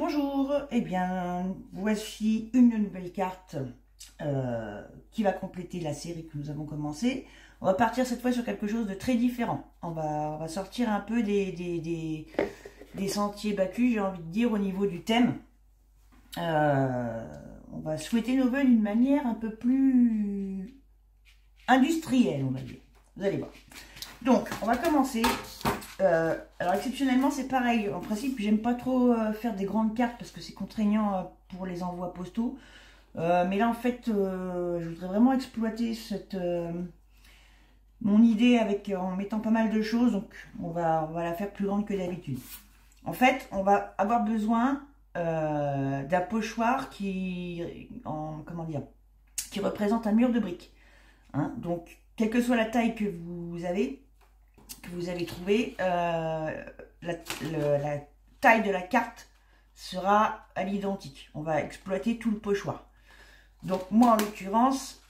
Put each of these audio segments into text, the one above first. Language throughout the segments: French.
Bonjour, eh bien voici une nouvelle carte qui va compléter la série que nous avons commencée. On va partir cette fois sur quelque chose de très différent. On va sortir un peu des sentiers battus, j'ai envie de dire, au niveau du thème. On va souhaiter nos vœux d'une manière un peu plus industrielle, on va dire. Vous allez voir. Donc, on va commencer. Alors, exceptionnellement, c'est pareil. En principe, j'aime pas trop faire des grandes cartes parce que c'est contraignant pour les envois postaux. Mais là, en fait, je voudrais vraiment exploiter mon idée en mettant pas mal de choses. Donc, on va la faire plus grande que d'habitude. En fait, on va avoir besoin d'un pochoir qui représente un mur de briques. Hein, donc, quelle que soit la taille que vous avez trouvé, la taille de la carte sera à l'identique. On va exploiter tout le pochoir. Donc moi en l'occurrence,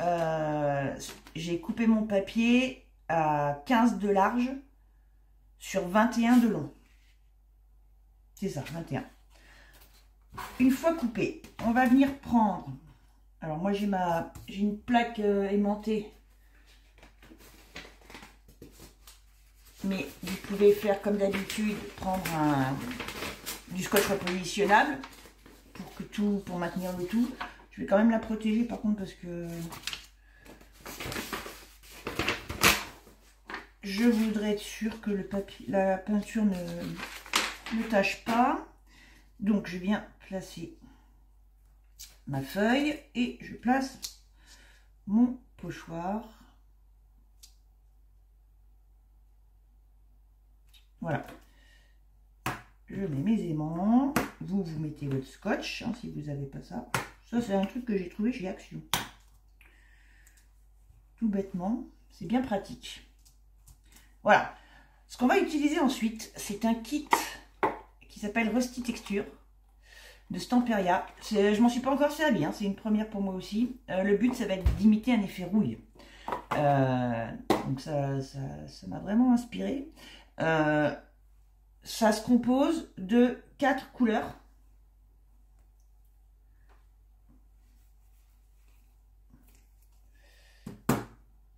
j'ai coupé mon papier à 15 de large sur 21 de long. C'est ça, 21. Une fois coupé, on va venir prendre... Alors moi j'ai une plaque aimantée. Mais vous pouvez faire comme d'habitude, prendre du scotch repositionnable pour maintenir le tout. Je vais quand même la protéger par contre parce que je voudrais être sûre que la peinture ne tâche pas. Donc je viens placer ma feuille et je place mon pochoir. Voilà, je mets mes aimants, vous mettez votre scotch, hein, si vous n'avez pas ça. Ça, c'est un truc que j'ai trouvé chez Action. Tout bêtement, c'est bien pratique. Voilà, ce qu'on va utiliser ensuite, c'est un kit qui s'appelle Rusty Texture de Stamperia. Je m'en suis pas encore servi, hein, c'est une première pour moi aussi. Le but, ça va être d'imiter un effet rouille. Donc ça m'a vraiment inspiré. Ça se compose de 4 couleurs.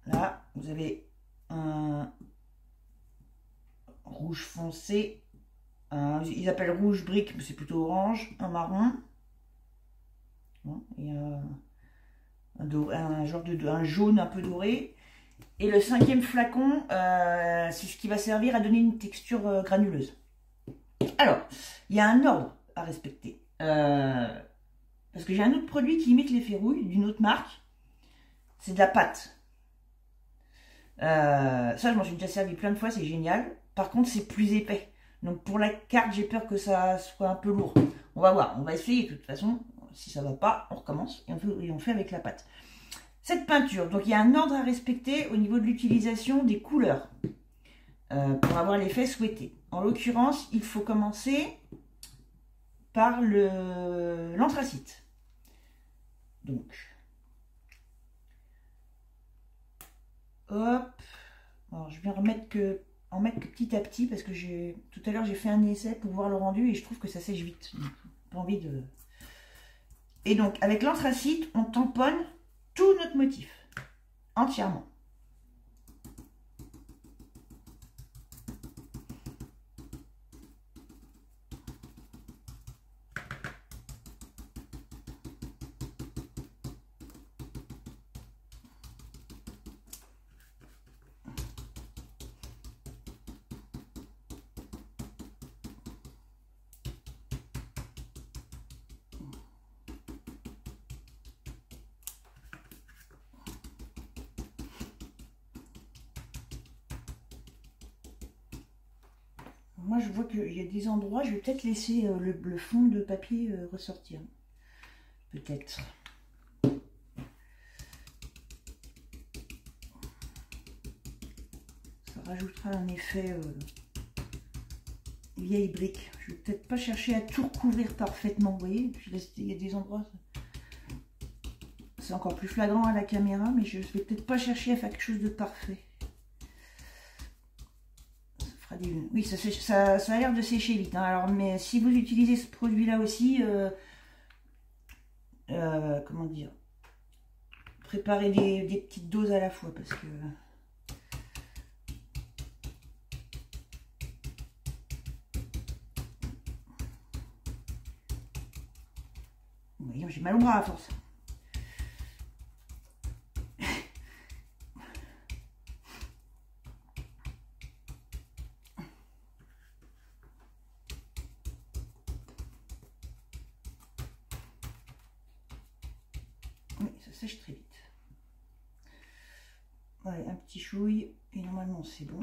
Là, vous avez un rouge foncé, ils appellent rouge brique, mais c'est plutôt orange, un marron, et un jaune un peu doré. Et le 5e flacon, c'est ce qui va servir à donner une texture granuleuse. Alors, il y a un ordre à respecter. Parce que j'ai un autre produit qui imite l'effet rouille d'une autre marque. C'est de la pâte. Ça, je m'en suis déjà servi plein de fois, c'est génial. Par contre, c'est plus épais. Donc pour la carte, j'ai peur que ça soit un peu lourd. On va voir, on va essayer de toute façon. Si ça ne va pas, on recommence et on fait avec la pâte. Cette peinture, donc il y a un ordre à respecter au niveau de l'utilisation des couleurs pour avoir l'effet souhaité. En l'occurrence, il faut commencer par l'anthracite. Donc, hop, alors, je vais en mettre que petit à petit parce que tout à l'heure j'ai fait un essai pour voir le rendu et je trouve que ça sèche vite. Donc, pas envie de... Et donc avec l'anthracite, on tamponne tout notre motif, entièrement. Moi, je vois qu'il y a des endroits, je vais peut-être laisser le fond de papier ressortir. Peut-être. Ça rajoutera un effet vieille brique. Je vais peut-être pas chercher à tout recouvrir parfaitement, vous voyez. Il y a des endroits, c'est encore plus flagrant à la caméra, mais je vais peut-être pas chercher à faire quelque chose de parfait. Ça fera Regardez, oui, ça a l'air de sécher vite. Hein. Alors, mais si vous utilisez ce produit-là aussi, comment dire, préparez des petites doses à la fois parce que... J'ai mal au bras à force. Oui, ça sèche très vite. Ouais, un petit chouille et normalement c'est bon.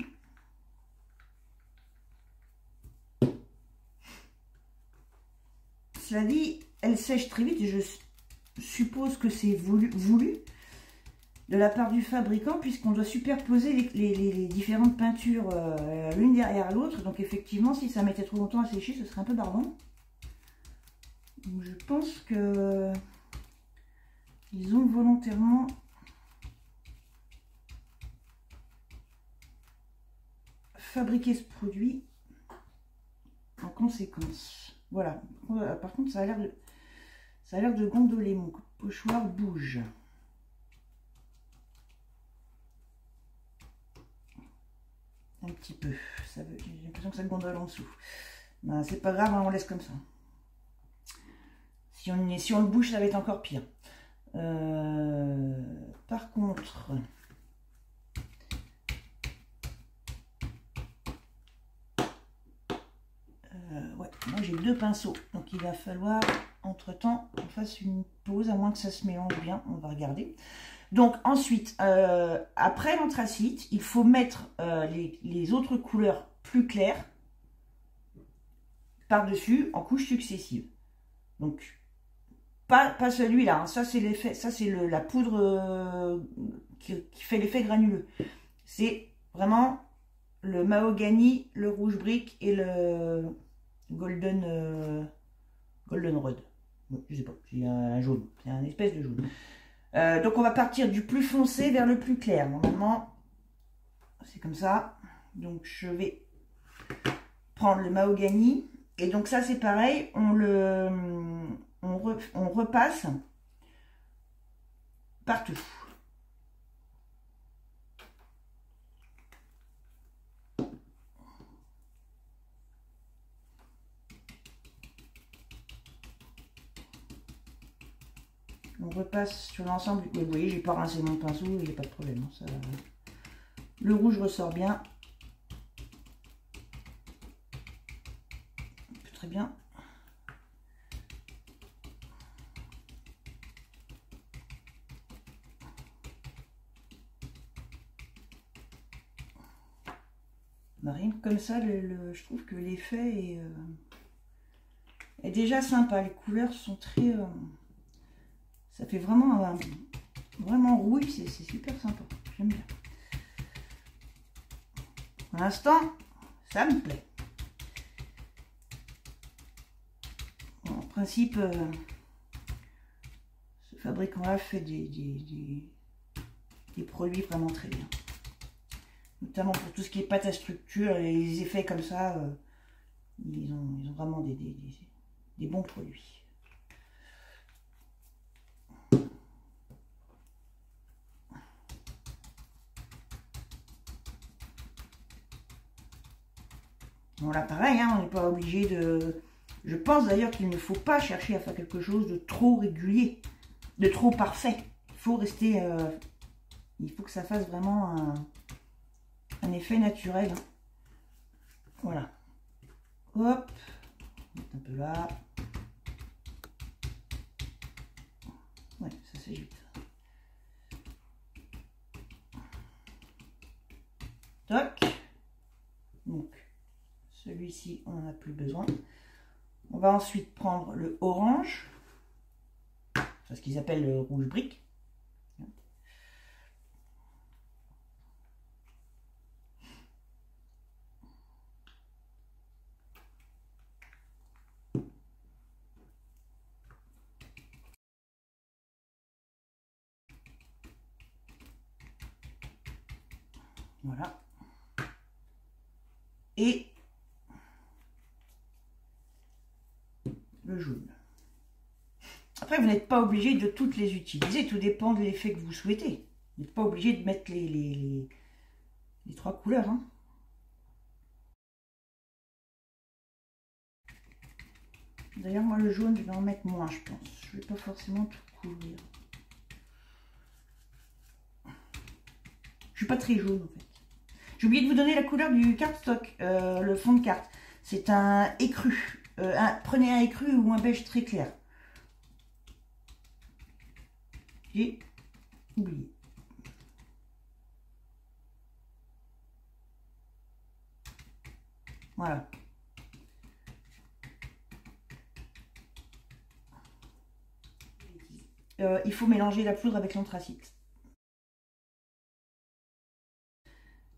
Cela dit, elle sèche très vite et je suppose que c'est voulu de la part du fabricant puisqu'on doit superposer les différentes peintures l'une derrière l'autre. Donc effectivement, si ça mettait trop longtemps à sécher, ce serait un peu barbant. Donc je pense que ils ont volontairement fabriqué ce produit en conséquence. Voilà. Par contre, ça a l'air de gondoler. Mon pochoir bouge. Un petit peu. J'ai l'impression que ça gondole en dessous. Ben, c'est pas grave, hein, on laisse comme ça. Si on le bouge, ça va être encore pire. Par contre... ouais, moi j'ai 2 pinceaux, donc il va falloir entre-temps qu'on fasse une pause, à moins que ça se mélange bien, on va regarder. Donc ensuite, après l'anthracite, il faut mettre les autres couleurs plus claires par-dessus en couches successives. Donc, pas celui-là, hein. Ça c'est l'effet, ça c'est la poudre qui fait l'effet granuleux. C'est vraiment le mahogany, le rouge brique et le golden rod. Je sais pas, c'est un jaune, c'est un espèce de jaune. Donc on va partir du plus foncé vers le plus clair. Normalement, c'est comme ça. Donc je vais prendre le mahogany. Et donc ça c'est pareil, on repasse partout. On repasse sur l'ensemble. Vous voyez, j'ai pas rincé mon pinceau, il n'y a pas de problème. Ça... Le rouge ressort bien. Très bien. Rien que comme ça, je trouve que l'effet est déjà sympa. Les couleurs sont très... ça fait vraiment, vraiment rouille, c'est super sympa. J'aime bien. Pour l'instant, ça me plaît. Bon, en principe, ce fabricant-là fait des produits vraiment très bien. Notamment pour tout ce qui est pâte à structure et les effets comme ça, ils ont vraiment des bons produits. Bon là pareil, hein, on n'est pas obligé de... Je pense d'ailleurs qu'il ne faut pas chercher à faire quelque chose de trop régulier, de trop parfait. Il faut rester... il faut que ça fasse vraiment un effet naturel. Hein. Voilà. Hop. Un peu là. Ouais, ça c'est vite. Toc. Donc, celui-ci, on n'en a plus besoin. On va ensuite prendre le orange. C'est ce qu'ils appellent le rouge brique. Voilà. et le jaune. Après, vous n'êtes pas obligé de toutes les utiliser, tout dépend de l'effet que vous souhaitez. Vous n'êtes pas obligé de mettre les 3 couleurs. Hein. D'ailleurs, moi, le jaune, je vais en mettre moins, je pense. Je ne vais pas forcément tout couvrir. Je suis pas très jaune, en fait. J'ai oublié de vous donner la couleur du cardstock, le fond de carte. C'est un écru. Prenez un écru ou un beige très clair. J'ai oublié. Voilà. Il faut mélanger la poudre avec l'anthracite.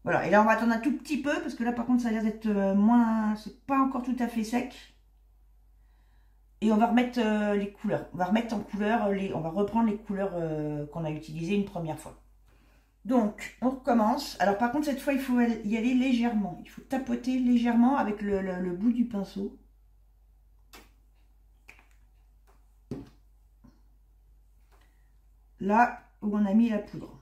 Voilà, et là on va attendre un tout petit peu, parce que là par contre ça a l'air d'être moins... C'est pas encore tout à fait sec. Et on va remettre les couleurs. On va remettre en couleur, on va reprendre les couleurs qu'on a utilisées une première fois. Donc, on recommence. Alors par contre, cette fois, il faut y aller légèrement. Il faut tapoter légèrement avec le bout du pinceau. Là où on a mis la poudre.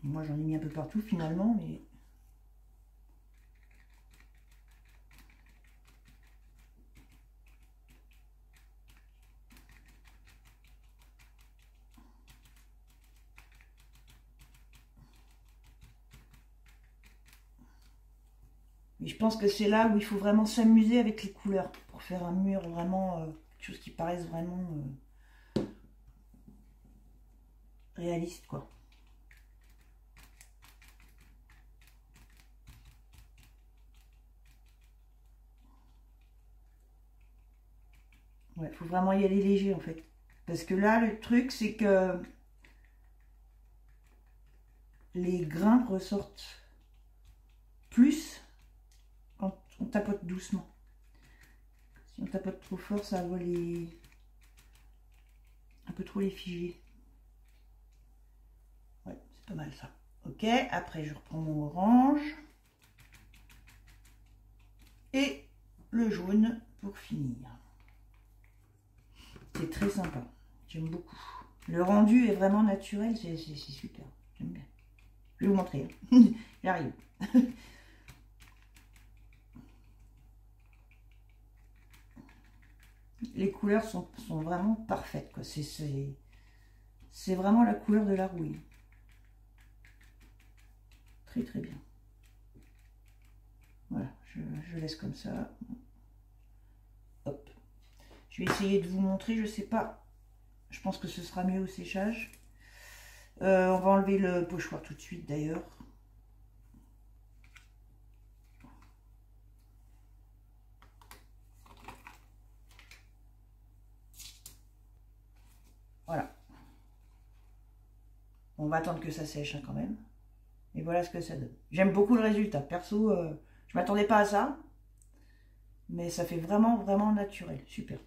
Moi, j'en ai mis un peu partout finalement, mais... Mais je pense que c'est là où il faut vraiment s'amuser avec les couleurs pour faire un mur vraiment, quelque chose qui paraisse vraiment réaliste, quoi. Ouais, il faut vraiment y aller léger en fait. Parce que là, le truc, c'est que les grains ressortent plus quand on tapote doucement. Si on tapote trop fort, ça va un peu trop les figer. Ouais, c'est pas mal ça. Ok, après je reprends mon orange. Et le jaune pour finir. C'est très sympa. J'aime beaucoup. Le rendu est vraiment naturel, c'est super. J'aime bien. Je vais vous montrer. J'arrive. Les couleurs sont vraiment parfaites, quoi. C'est vraiment la couleur de la rouille. Très très bien. Voilà, je laisse comme ça. Hop. Je vais essayer de vous montrer, je sais pas. Je pense que ce sera mieux au séchage. On va enlever le pochoir tout de suite d'ailleurs. Voilà. On va attendre que ça sèche hein, quand même. Et voilà ce que ça donne. J'aime beaucoup le résultat. Perso, je m'attendais pas à ça. Mais ça fait vraiment, vraiment naturel. Super.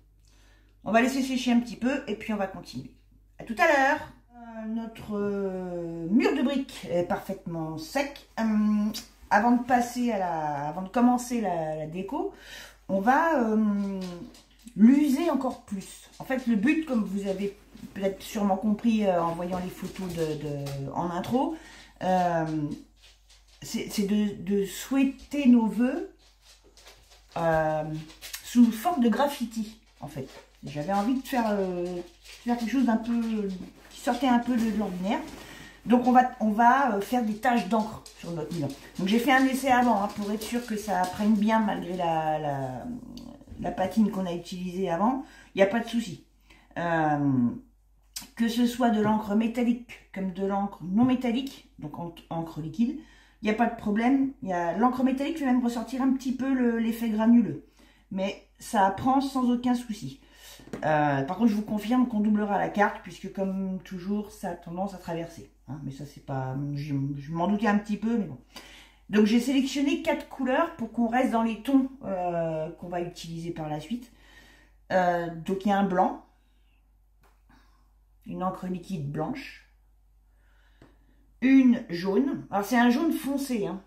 On va laisser sécher un petit peu et puis on va continuer. À tout à l'heure. Notre mur de briques est parfaitement sec. Avant de commencer la déco, on va l'user encore plus. En fait, le but, comme vous avez peut-être sûrement compris en voyant les photos en intro, c'est de souhaiter nos vœux sous forme de graffiti, en fait. J'avais envie de faire quelque chose d'un peu qui sortait un peu de l'ordinaire. Donc on va faire des taches d'encre sur notre mur. Donc j'ai fait un essai avant hein, pour être sûr que ça prenne bien malgré la patine qu'on a utilisée avant. Il n'y a pas de souci. Que ce soit de l'encre métallique comme de l'encre non métallique, donc encre liquide, il n'y a pas de problème. L'encre métallique fait même ressortir un petit peu l'effet granuleux. Mais ça prend sans aucun souci. Par contre, je vous confirme qu'on doublera la carte, puisque comme toujours, ça a tendance à traverser. Hein, mais ça, c'est pas... Je m'en doutais un petit peu, mais bon. Donc, j'ai sélectionné 4 couleurs pour qu'on reste dans les tons qu'on va utiliser par la suite. Donc, il y a un blanc, une encre liquide blanche, une jaune. Alors, c'est un jaune foncé, hein.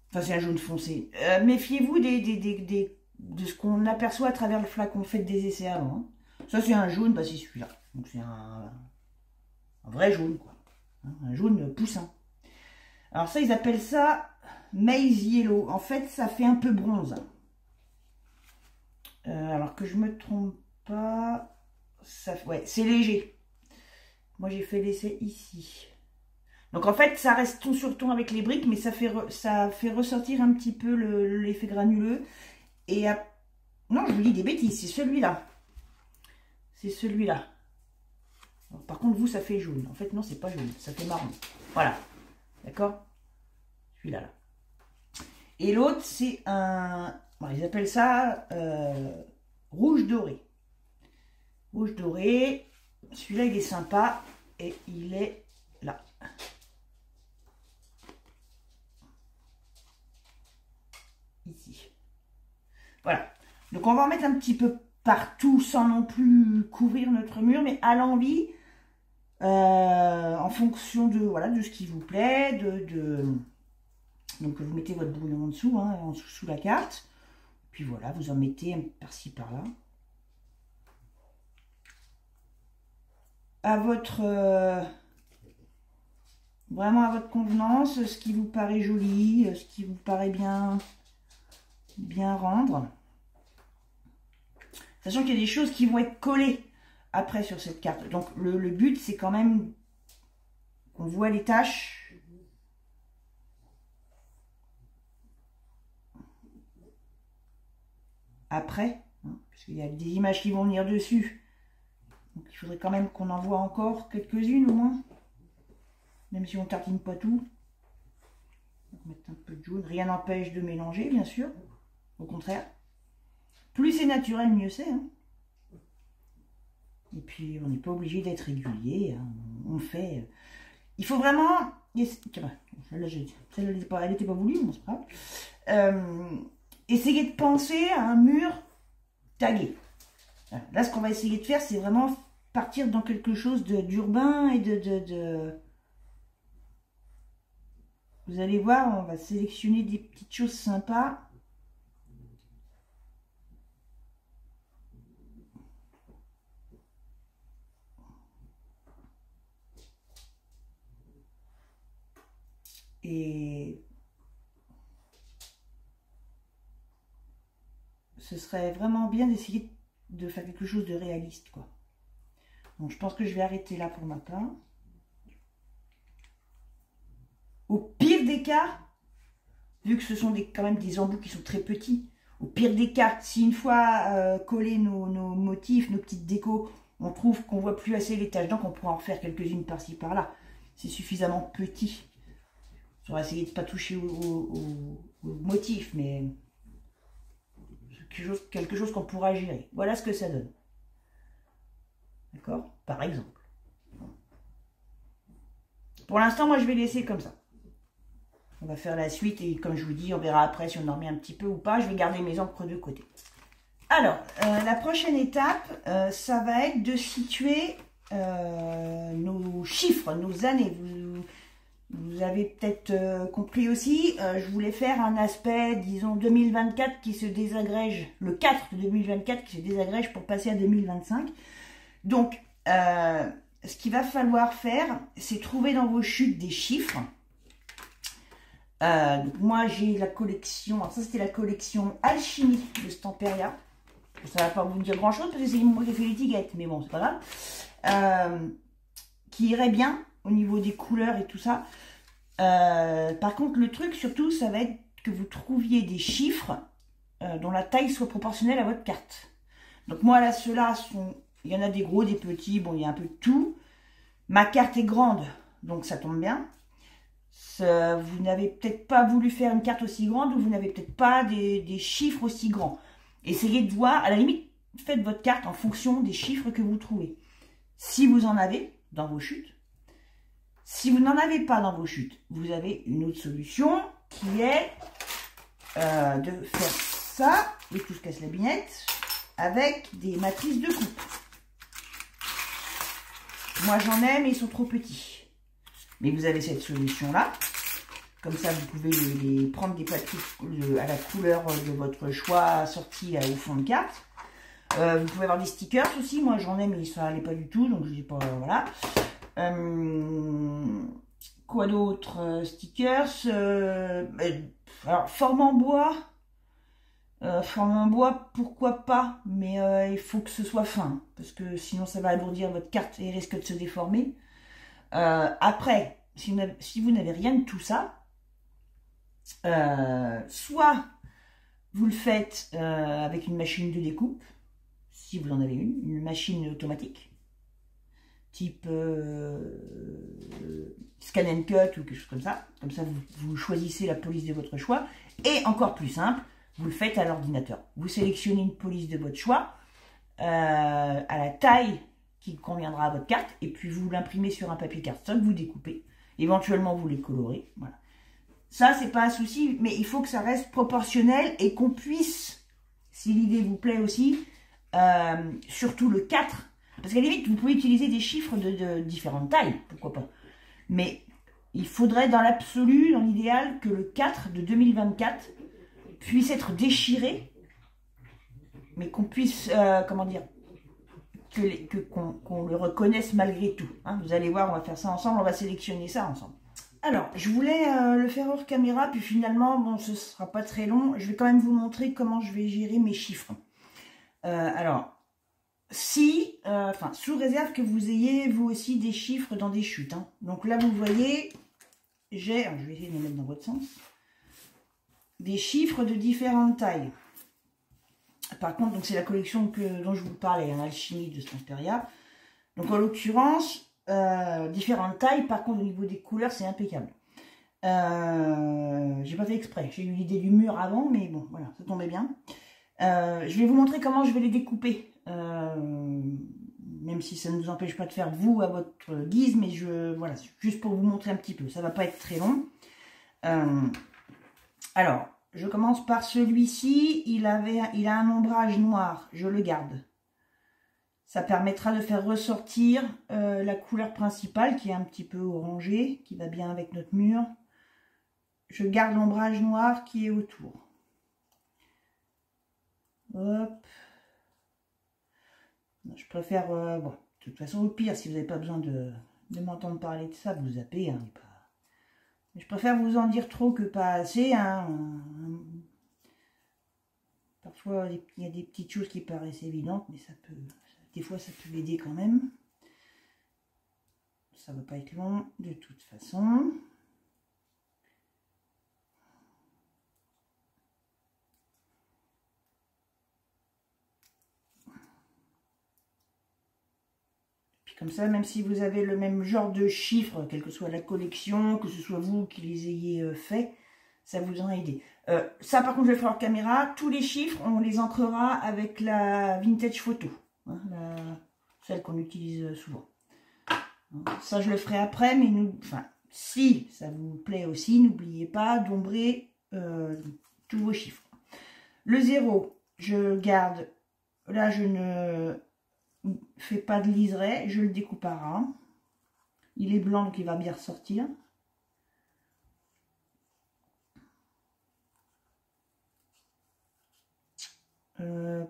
Enfin, c'est un jaune foncé. Méfiez-vous de ce qu'on aperçoit à travers le flacon. Faites des essais avant. Hein. Ça, c'est un jaune, bah, c'est celui-là. Donc, c'est un vrai jaune, quoi. Un jaune poussin. Alors, ça, ils appellent ça maize yellow. En fait, ça fait un peu bronze. Alors que je me trompe pas. Ouais, c'est léger. Moi, j'ai fait l'essai ici. Donc, en fait, ça reste ton sur ton avec les briques, mais ça fait ressortir un petit peu l'effet granuleux. Et non, je vous dis des bêtises, c'est celui-là. C'est celui-là. Par contre, vous, ça fait jaune. En fait, non, c'est pas jaune, ça fait marron. Voilà. D'accord? Celui-là, là. Et l'autre, c'est un... Bon, ils appellent ça rouge doré. Rouge doré. Celui-là, il est sympa. Et il est là. Ici. Voilà. Donc, on va en mettre un petit peu partout sans non plus couvrir notre mur, mais à l'envie, en fonction de, voilà, de ce qui vous plaît. Donc, vous mettez votre brouillon en dessous, hein, sous la carte. Puis voilà, vous en mettez par-ci, par-là. À votre... vraiment à votre convenance, ce qui vous paraît joli, ce qui vous paraît bien rendre. Sachant qu'il y a des choses qui vont être collées après sur cette carte. Donc le but, c'est quand même qu'on voit les taches. Après, hein, parce qu'il y a des images qui vont venir dessus. Donc il faudrait quand même qu'on en voit encore quelques-unes au moins. Même si on ne tartine pas tout. On va mettre un peu de jaune. Rien n'empêche de mélanger, bien sûr. Au contraire. Plus c'est naturel, mieux c'est. Hein. Et puis, on n'est pas obligé d'être régulier. Hein. On fait... Il faut vraiment... Celle-là, elle n'était pas voulue, mais c'est pas grave. Essayez de penser à un mur tagué. Là, ce qu'on va essayer de faire, c'est vraiment partir dans quelque chose d'urbain et de... Vous allez voir, on va sélectionner des petites choses sympas. Et ce serait vraiment bien d'essayer de faire quelque chose de réaliste, quoi. Donc je pense que je vais arrêter là pour ma part. Au pire des cas, vu que ce sont quand même des embouts qui sont très petits, au pire des cas, si une fois collé nos motifs, nos petites décos, on trouve qu'on voit plus assez les taches d'encre, on pourra en faire quelques-unes par-ci par-là. C'est suffisamment petit. On va essayer de ne pas toucher au motif, mais quelque chose qu'on pourra gérer. Voilà ce que ça donne. D'accord? Par exemple. Pour l'instant, moi, je vais laisser comme ça. On va faire la suite et comme je vous dis, on verra après si on en remet un petit peu ou pas. Je vais garder mes encres de côté. Alors, la prochaine étape, ça va être de situer nos chiffres, nos années. Vous avez peut-être compris aussi, je voulais faire un aspect, disons, 2024 qui se désagrège, le 4 de 2024 qui se désagrège pour passer à 2025. Donc, ce qu'il va falloir faire, c'est trouver dans vos chutes des chiffres. Donc moi, j'ai la collection, alors ça c'était la collection Alchimie de Stamperia. Ça va pas vous dire grand-chose parce que c'est moi qui ai fait l'étiquette, mais bon, c'est pas grave. Qui irait bien au niveau des couleurs et tout ça. Par contre, le truc surtout, ça va être que vous trouviez des chiffres dont la taille soit proportionnelle à votre carte. Donc moi, là, ceux-là sont... Il y en a des gros, des petits, bon, il y a un peu de tout. Ma carte est grande, donc ça tombe bien. Vous n'avez peut-être pas voulu faire une carte aussi grande ou vous n'avez peut-être pas des chiffres aussi grands. Essayez de voir, à la limite, faites votre carte en fonction des chiffres que vous trouvez. Si vous en avez dans vos chutes, si vous n'en avez pas dans vos chutes, vous avez une autre solution qui est de faire ça, et tout se casse la binette, avec des matrices de coupe. Moi j'en ai, mais ils sont trop petits. Mais vous avez cette solution-là. Comme ça, vous pouvez les prendre des papiers à la couleur de votre choix assortis au fond de carte. Vous pouvez avoir des stickers aussi. Moi, j'en ai, mais ça n'allait pas du tout. Donc, je n'ai pas... Voilà. Quoi d'autre? Stickers. Alors, forme en bois. Forme en bois, pourquoi pas. Mais il faut que ce soit fin. Parce que sinon, ça va alourdir votre carte et risque de se déformer. Après, si vous n'avez rien de tout ça, soit vous le faites avec une machine de découpe, si vous en avez une machine automatique, type Scan and Cut ou quelque chose comme ça. Comme ça, vous choisissez la police de votre choix. Et encore plus simple, vous le faites à l'ordinateur. Vous sélectionnez une police de votre choix à la taille qui conviendra à votre carte, et puis vous l'imprimez sur un papier cardstock, vous découpez, éventuellement vous les colorez, voilà. Ça, c'est pas un souci, mais il faut que ça reste proportionnel et qu'on puisse, si l'idée vous plaît aussi, surtout le 4, parce qu'à la limite, vous pouvez utiliser des chiffres de différentes tailles, pourquoi pas, mais il faudrait dans l'absolu, dans l'idéal, que le 4 de 2024 puisse être déchiré, mais qu'on puisse, comment dire, qu'on le reconnaisse malgré tout. Hein. Vous allez voir, on va faire ça ensemble, on va sélectionner ça ensemble. Alors, je voulais le faire hors caméra, puis finalement, bon, ce ne sera pas très long. Je vais quand même vous montrer comment je vais gérer mes chiffres. Alors, si, sous réserve que vous ayez, vous aussi, des chiffres dans des chutes. Hein. Donc là, vous voyez, je vais essayer de les mettre dans votre sens, des chiffres de différentes tailles. Par contre, c'est la collection dont je vous parlais, hein, Alchimie de Stamperia. Donc en l'occurrence, différentes tailles. Par contre, au niveau des couleurs, c'est impeccable. J'ai pas fait exprès. J'ai eu l'idée du mur avant, mais bon, voilà, ça tombait bien. Je vais vous montrer comment je vais les découper. Même si ça ne vous empêche pas de faire vous à votre guise, mais voilà, juste pour vous montrer un petit peu. Ça va pas être très long. Alors, je commence par celui-ci. Il a un ombrage noir. Je le garde. Ça permettra de faire ressortir la couleur principale qui est un petit peu orangée, qui va bien avec notre mur. Je garde l'ombrage noir qui est autour. Hop. Je préfère... bon, de toute façon, au pire, si vous n'avez pas besoin de m'entendre parler de ça, vous zappez. Hein, je préfère vous en dire trop que pas assez. Hein. Parfois, il y a des petites choses qui paraissent évidentes, mais des fois, ça peut aider quand même. Ça ne va pas être long de toute façon. Puis comme ça, même si vous avez le même genre de chiffres, quelle que soit la collection, que ce soit vous qui les ayez fait, ça vous en a aidé. Ça, par contre, je vais faire en caméra. Tous les chiffres, on les ancrera avec la vintage photo. Hein, celle qu'on utilise souvent. Ça, je le ferai après, mais si ça vous plaît aussi, n'oubliez pas d'ombrer tous vos chiffres. Le 0, je garde. Là, je ne fais pas de liseré, je le découpe à ras. Il est blanc, donc il va bien ressortir.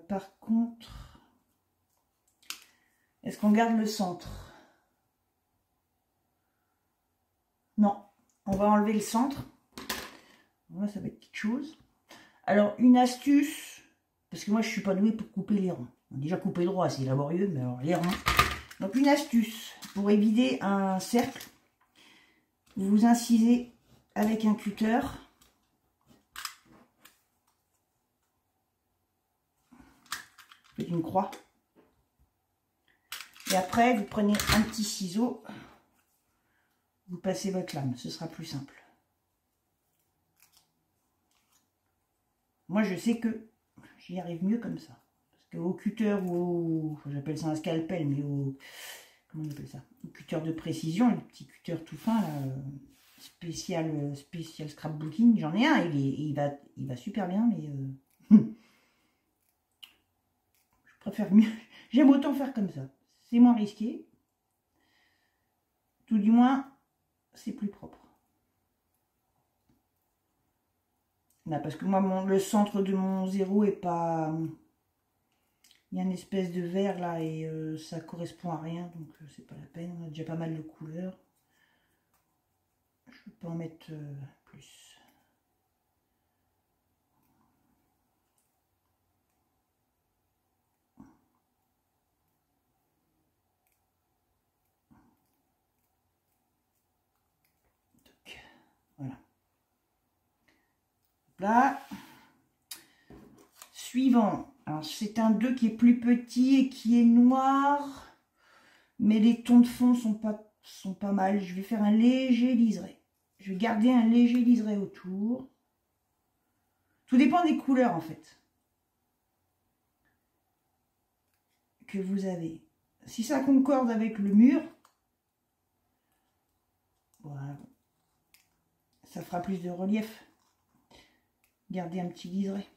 Par contre, est-ce qu'on garde le centre? Non, on va enlever le centre. Voilà, ça va être quelque chose. Alors, une astuce, parce que moi, je ne suis pas douée pour couper les ronds. Déjà, couper droit, c'est laborieux, mais alors les ronds. Donc, une astuce, pour éviter un cercle, vous incisez avec un cutter. Faites une croix. Et après, vous prenez un petit ciseau, vous passez votre lame, ce sera plus simple. Moi, je sais que j'y arrive mieux comme ça. Parce qu'au cutter ou au... j'appelle ça un scalpel, mais au... comment on appelle ça? Au cutter de précision, le petit cutter tout fin, là, spécial scrapbooking, j'en ai un, il va super bien, mais... je préfère mieux... J'aime autant faire comme ça. C'est moins risqué. Tout du moins, c'est plus propre. Là, parce que moi, le centre de mon zéro est pas... Il y a une espèce de vert là et ça correspond à rien, donc c'est pas la peine. On a déjà pas mal de couleurs. Je peux en mettre plus. Donc, voilà. Là. Suivant. Alors c'est un 2 qui est plus petit et qui est noir. Mais les tons de fond sont pas mal. Je vais faire un léger liseré. Je vais garder un léger liseré autour. Tout dépend des couleurs en fait. Que vous avez. Si ça concorde avec le mur. Voilà. Ça fera plus de relief. Gardez un petit liseré.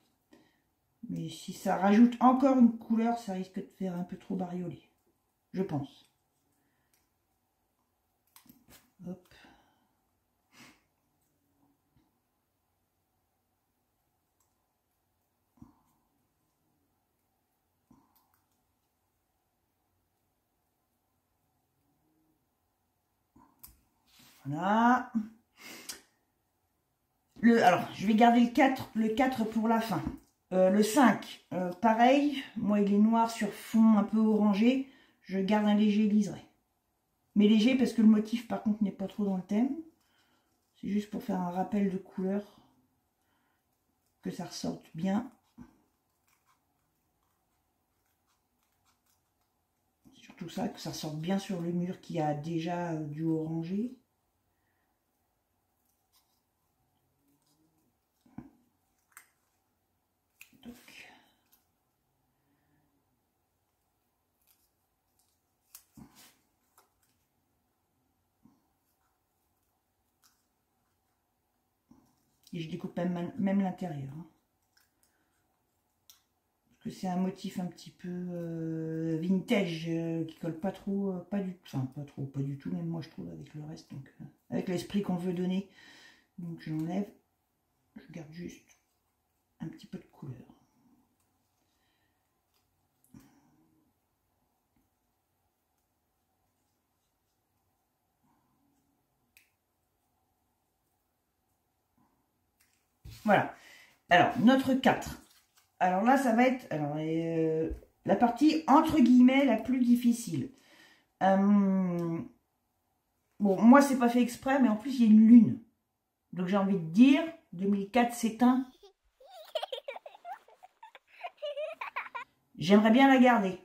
Mais si ça rajoute encore une couleur, ça risque de faire un peu trop bariolé. Je pense. Hop. Voilà. Alors, je vais garder le 4 pour la fin. Le 5, pareil. Moi, il est noir sur fond un peu orangé. Je garde un léger liseré. Mais léger parce que le motif, par contre, n'est pas trop dans le thème. C'est juste pour faire un rappel de couleur. Que ça ressorte bien. Surtout ça, que ça ressorte bien sur le mur qui a déjà du orangé. Et je découpe même l'intérieur. Hein. Parce que c'est un motif un petit peu vintage qui colle pas trop, pas du tout, même moi je trouve avec le reste. Donc, avec l'esprit qu'on veut donner. Donc je l'enlève. Je garde juste un petit peu de couleur. Voilà. Alors, notre 4. Alors là, ça va être la partie, entre guillemets, la plus difficile. Bon, moi, c'est pas fait exprès, mais en plus, il y a une lune. Donc, j'ai envie de dire, 2004 s'éteint. J'aimerais bien la garder.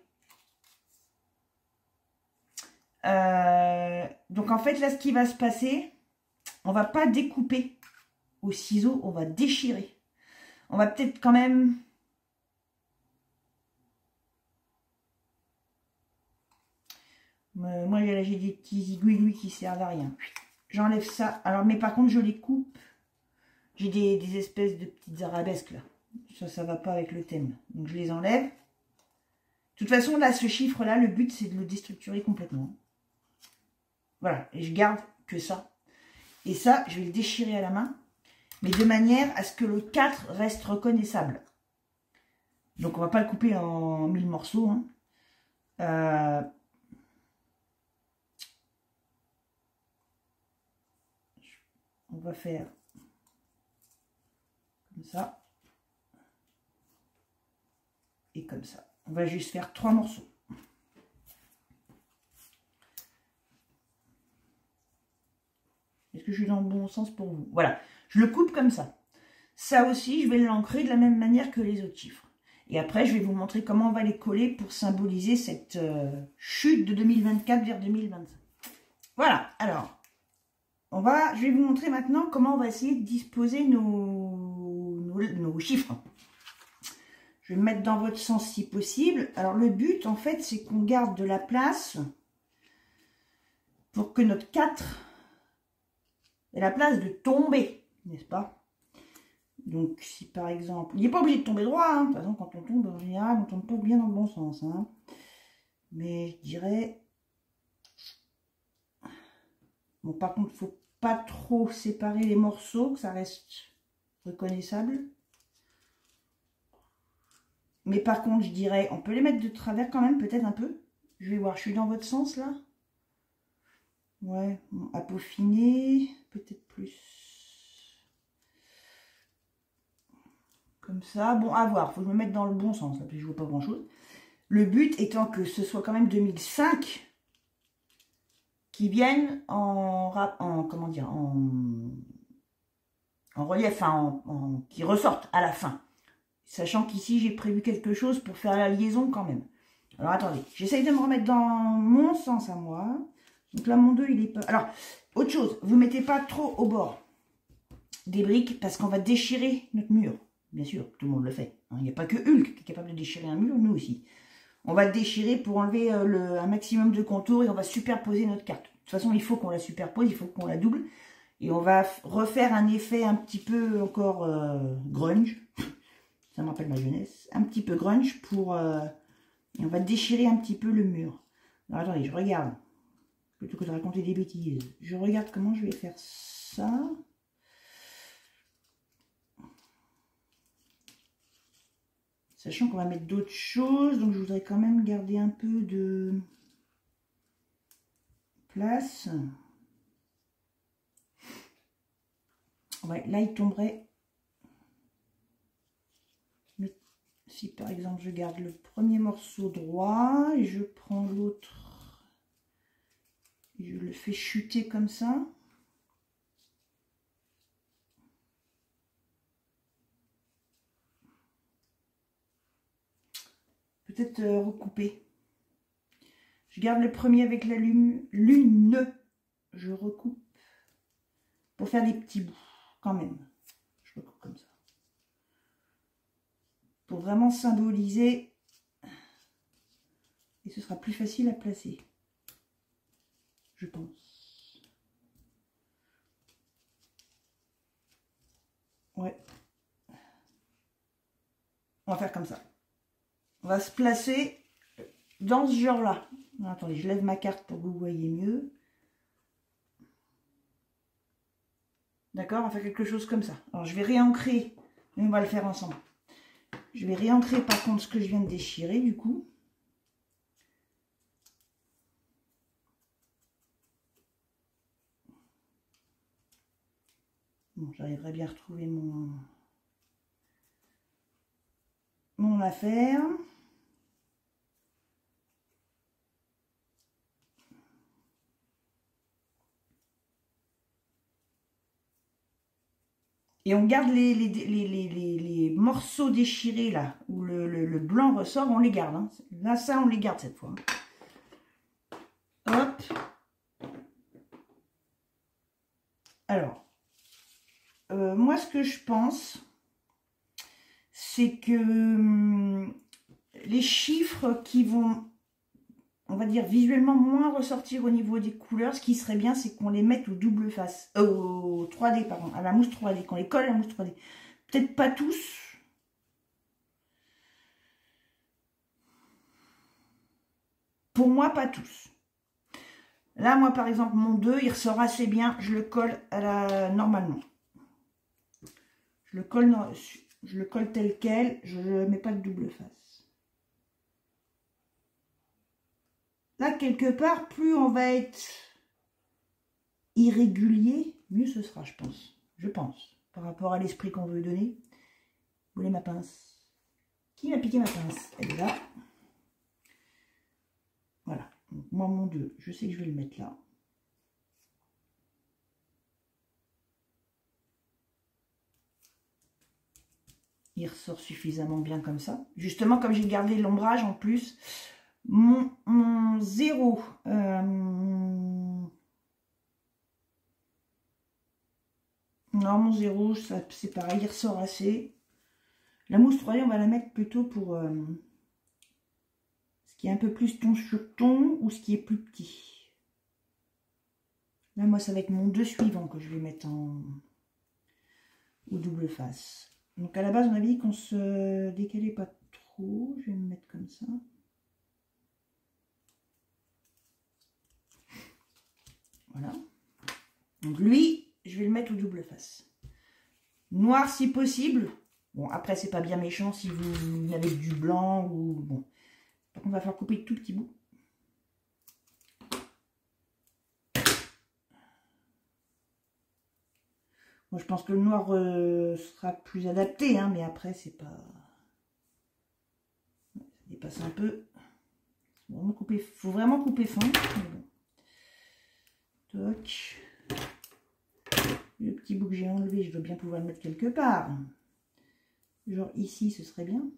Donc, en fait, là, ce qui va se passer, on va pas découper au ciseau, on va déchirer. On va peut-être quand même... Moi, là, j'ai des petits igouis qui servent à rien. J'enlève ça. Alors, mais par contre, je les coupe. J'ai des espèces de petites arabesques, là. Ça va pas avec le thème. Donc, je les enlève. De toute façon, là, ce chiffre-là, le but, c'est de le déstructurer complètement. Voilà. Et je garde que ça. Et ça, je vais le déchirer à la main. Mais de manière à ce que le 4 reste reconnaissable. Donc, on va pas le couper en 1000 morceaux. Hein. On va faire comme ça. Et comme ça. On va juste faire 3 morceaux. Est-ce que je suis dans le bon sens pour vous? Voilà. Je le coupe comme ça. Ça aussi, je vais l'ancrer de la même manière que les autres chiffres. Et après, je vais vous montrer comment on va les coller pour symboliser cette chute de 2024 vers 2025. Voilà. Alors, je vais vous montrer maintenant comment on va essayer de disposer nos chiffres. Je vais me mettre dans votre sens si possible. Alors, le but, en fait, c'est qu'on garde de la place pour que notre 4 ait la place de tomber, n'est-ce pas? Donc, si par exemple... Il n'est pas obligé de tomber droit. Hein. De toute façon, quand on tombe, en général, on ne tombe pas bien dans le bon sens. Hein. Mais je dirais... Bon, par contre, il faut pas trop séparer les morceaux, que ça reste reconnaissable. Mais par contre, je dirais, on peut les mettre de travers quand même, peut-être un peu. Je vais voir, je suis dans votre sens là. Ouais, bon, à peaufiner, peut-être plus. Comme ça. Bon, à voir, faut que je me mette dans le bon sens, là, puis je vois pas grand-chose. Le but étant que ce soit quand même 2005 qui viennent comment dire, en relief, enfin, qui ressortent à la fin. Sachant qu'ici, j'ai prévu quelque chose pour faire la liaison quand même. Alors, attendez. J'essaye de me remettre dans mon sens à moi. Donc là, mon 2, il est pas... Alors, autre chose. Vous ne mettez pas trop au bord des briques parce qu'on va déchirer notre mur. Bien sûr, tout le monde le fait. Il n'y a pas que Hulk qui est capable de déchirer un mur, nous aussi. On va le déchirer pour enlever un maximum de contours et on va superposer notre carte. De toute façon, il faut qu'on la superpose, il faut qu'on la double. Et on va refaire un effet un petit peu encore grunge. Ça me rappelle ma jeunesse. Un petit peu grunge pour... et on va déchirer un petit peu le mur. Alors attendez, je regarde. Plutôt que de raconter des bêtises. Je regarde comment je vais faire ça. Sachant qu'on va mettre d'autres choses. Donc je voudrais quand même garder un peu de place. Ouais, là il tomberait... Si par exemple je garde le premier morceau droit et je prends l'autre, je le fais chuter comme ça. Peut-être recouper. Je garde le premier avec la lune, je recoupe pour faire des petits bouts quand même. Je recoupe comme ça. Pour vraiment symboliser, et ce sera plus facile à placer, je pense. Ouais. On va faire comme ça. On va se placer dans ce genre-là. Attendez, je lève ma carte pour que vous voyez mieux. D'accord, on va faire quelque chose comme ça. Alors, je vais réancrer, mais on va le faire ensemble. Je vais réancrer par contre ce que je viens de déchirer du coup. Bon, j'arriverai bien à retrouver mon affaire. Et on garde les morceaux déchirés là, où le blanc ressort, on les garde. Hein. Là, ça, on les garde cette fois. Hop. Alors, moi, ce que je pense, c'est que les chiffres qui vont, on va dire, visuellement moins ressortir au niveau des couleurs, ce qui serait bien, c'est qu'on les mette au double face, au 3D, pardon, à la mousse 3D, qu'on les colle à la mousse 3D. Peut-être pas tous. Pour moi, pas tous. Là, moi, par exemple, mon 2, il ressort assez bien. Je le colle normalement. Je le colle tel quel. Je ne mets pas de double face. Là, quelque part, plus on va être irrégulier, mieux ce sera, je pense. Je pense. Par rapport à l'esprit qu'on veut donner. Vous voulez ma pince? Qui m'a piqué ma pince? Elle est là. Voilà. Donc, moi, mon 2, je sais que je vais le mettre là. Il ressort suffisamment bien comme ça. Justement, comme j'ai gardé l'ombrage en plus, mon 0, non, mon 0, c'est pareil, il ressort assez. La mousse 3D, on va la mettre plutôt pour ce qui est un peu plus ton sur ton ou ce qui est plus petit. Là, moi, ça va être mon 2 suivant que je vais mettre au double face. Donc, à la base, on avait dit qu'on se décalait pas trop. Je vais me mettre comme ça. Voilà. Donc lui, je vais le mettre au double face. Noir si possible. Bon, après, c'est pas bien méchant si vous avez du blanc ou... Bon. Par contre, on va faire couper de tout petits bouts. Moi, je pense que le noir sera plus adapté, hein, mais après, c'est pas... Ça dépasse un peu. Faut vraiment couper fin. Bon. Toc. Le petit bout que j'ai enlevé, je veux bien pouvoir le mettre quelque part. Genre ici, ce serait bien.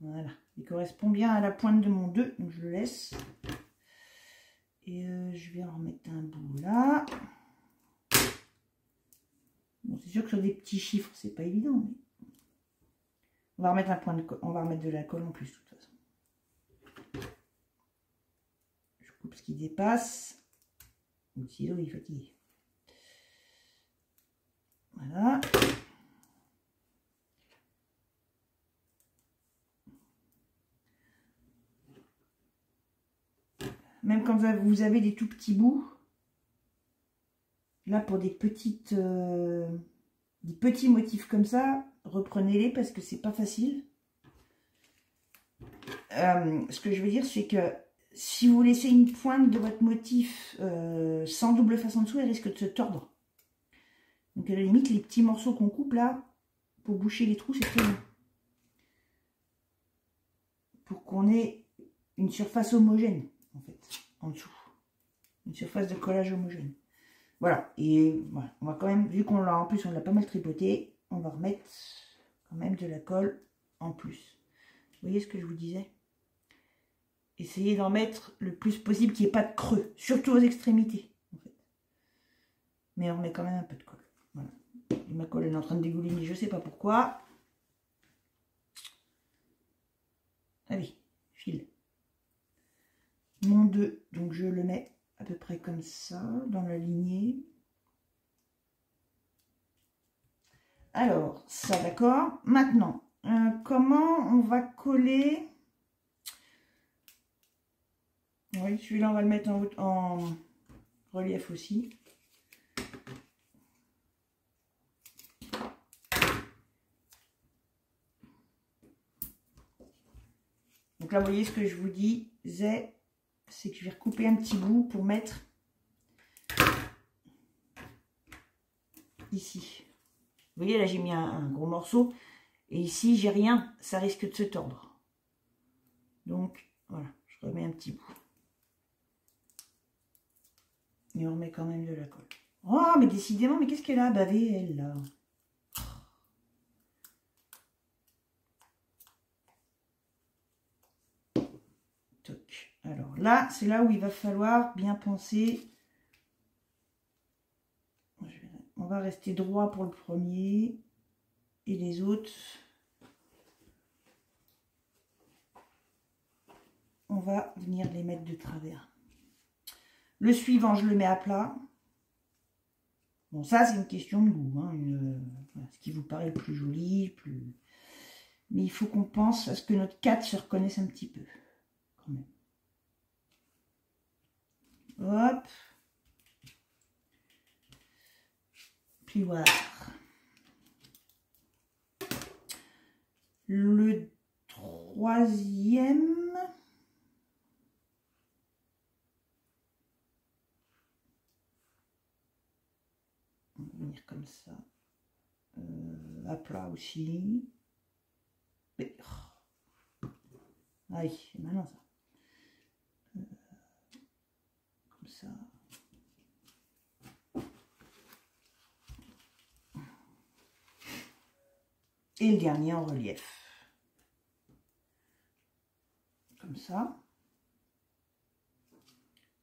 Voilà. Il correspond bien à la pointe de mon 2, donc je le laisse. Et je vais en remettre un bout là. Bon, c'est sûr que sur des petits chiffres, c'est pas évident. Mais... On va remettre un point de colle. On va remettre de la colle en plus, de toute façon. Je coupe ce qui dépasse. Le ciseau, il est fatigué. Voilà. Même quand vous avez des tout petits bouts, là pour des petits motifs comme ça, reprenez-les parce que c'est pas facile. Ce que je veux dire, c'est que si vous laissez une pointe de votre motif sans double face en dessous, elle risque de se tordre. Donc à la limite, les petits morceaux qu'on coupe là, pour boucher les trous, c'est très bien. Pour qu'on ait une surface homogène, en fait, en dessous. Une surface de collage homogène. Voilà, et voilà, on va quand même, vu qu'on l'a en plus, on l'a pas mal tripoté, on va remettre quand même de la colle en plus. Vous voyez ce que je vous disais? Essayez d'en mettre le plus possible, qu'il n'y ait pas de creux, surtout aux extrémités, en fait. Mais on met quand même un peu de colle. Voilà. Et ma colle elle est en train de dégouliner, je sais pas pourquoi. Allez, file. Mon 2, donc je le mets à peu près comme ça, dans la lignée. Alors, ça d'accord. Maintenant, comment on va coller... Oui, celui-là, on va le mettre en relief aussi. Donc là, vous voyez ce que je vous disais, c'est que je vais recouper un petit bout pour mettre ici. Vous voyez, là, j'ai mis un gros morceau. Et ici, j'ai rien. Ça risque de se tordre. Donc, voilà, je remets un petit bout. Et on remet quand même de la colle. Oh, mais décidément, mais qu'est-ce qu'elle a bavé, elle, là? Toc. Alors là, c'est là où il va falloir bien penser. On va rester droit pour le premier. Et les autres, on va venir les mettre de travers. Le suivant, je le mets à plat. Bon, ça, c'est une question de goût. Hein, voilà, ce qui vous paraît le plus joli, plus... Mais il faut qu'on pense à ce que notre 4 se reconnaisse un petit peu. Quand même. Hop. Puis voilà. Le troisième... On va venir comme ça. À plat aussi. Mais... Allez, maintenant ça. Comme ça. Et le dernier en relief. Comme ça.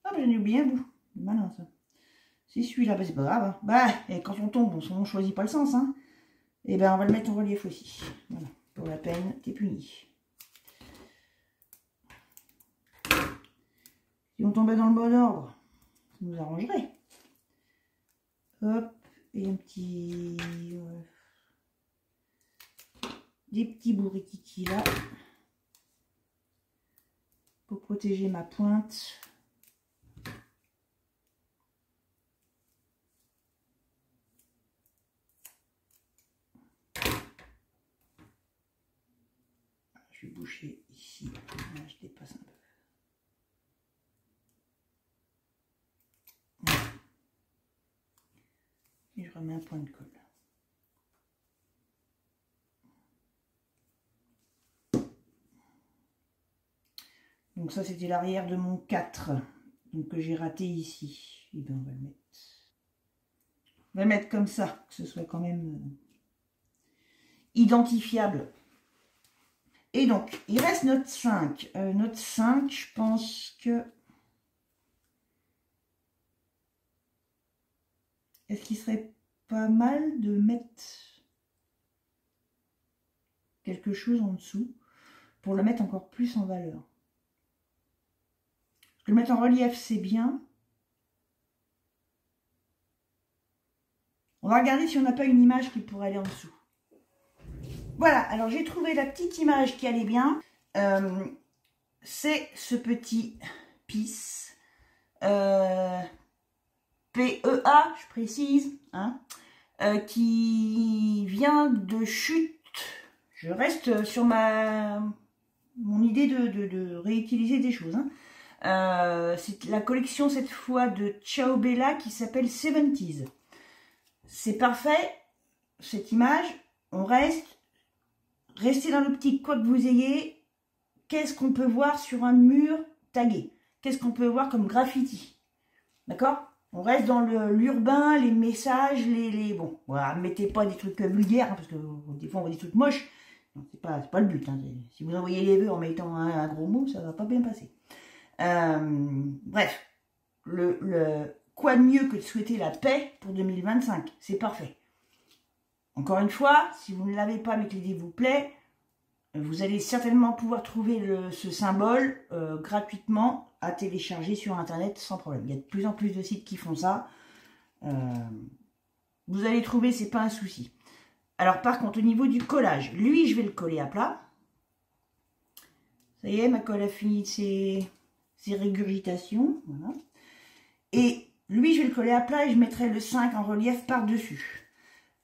Ah, mais j'en ai oublié un bout. Malin ça. C'est celui-là, bah, c'est pas grave. Hein. Bah, et quand on tombe, on choisit pas le sens. Hein. Et ben on va le mettre en relief aussi. Voilà. Pour la peine, t'es puni. Si on tombait dans le bon ordre, ça nous arrangerait. Hop, et un petit... Ouais. Des petits bourriquitis là. Pour protéger ma pointe. je vais boucher ici. Là, je dépasse un peu. Voilà. Et je remets un point de colle. Donc ça, c'était l'arrière de mon 4. Donc que j'ai raté ici. Et bien, on va le mettre. On va le mettre comme ça, que ce soit quand même identifiable. Et donc, il reste notre 5. Notre 5, je pense que... Est-ce qu'il serait pas mal de mettre quelque chose en dessous pour le mettre encore plus en valeur? Parce que le mettre en relief, c'est bien. On va regarder si on n'a pas une image qui pourrait aller en dessous. Voilà, alors j'ai trouvé la petite image qui allait bien. C'est ce petit PIS. PEA, je précise, hein, qui vient de Chute. Je reste sur mon idée de réutiliser des choses. Hein. C'est la collection cette fois de Ciao Bella qui s'appelle 70s. C'est parfait, cette image. On restez dans l'optique, quoi que vous ayez, qu'est-ce qu'on peut voir sur un mur tagué? Qu'est-ce qu'on peut voir comme graffiti? D'accord? On reste dans l'urbain, les messages, bon, voilà, mettez pas des trucs vulgaires, hein, parce que des fois on voit des trucs moches. C'est pas le but. Hein. Si vous envoyez les vœux en mettant un gros mot, ça va pas bien passer. Bref, quoi de mieux que de souhaiter la paix pour 2025? C'est parfait. Encore une fois, si vous ne l'avez pas mais que l'idée vous plaît, vous allez certainement pouvoir trouver ce symbole gratuitement à télécharger sur internet sans problème. Il y a de plus en plus de sites qui font ça. Vous allez trouver, c'est pas un souci. Alors par contre, au niveau du collage, lui, je vais le coller à plat. Ça y est, ma colle a fini de ses régurgitations. Voilà. Et lui, je vais le coller à plat et je mettrai le 5 en relief par-dessus.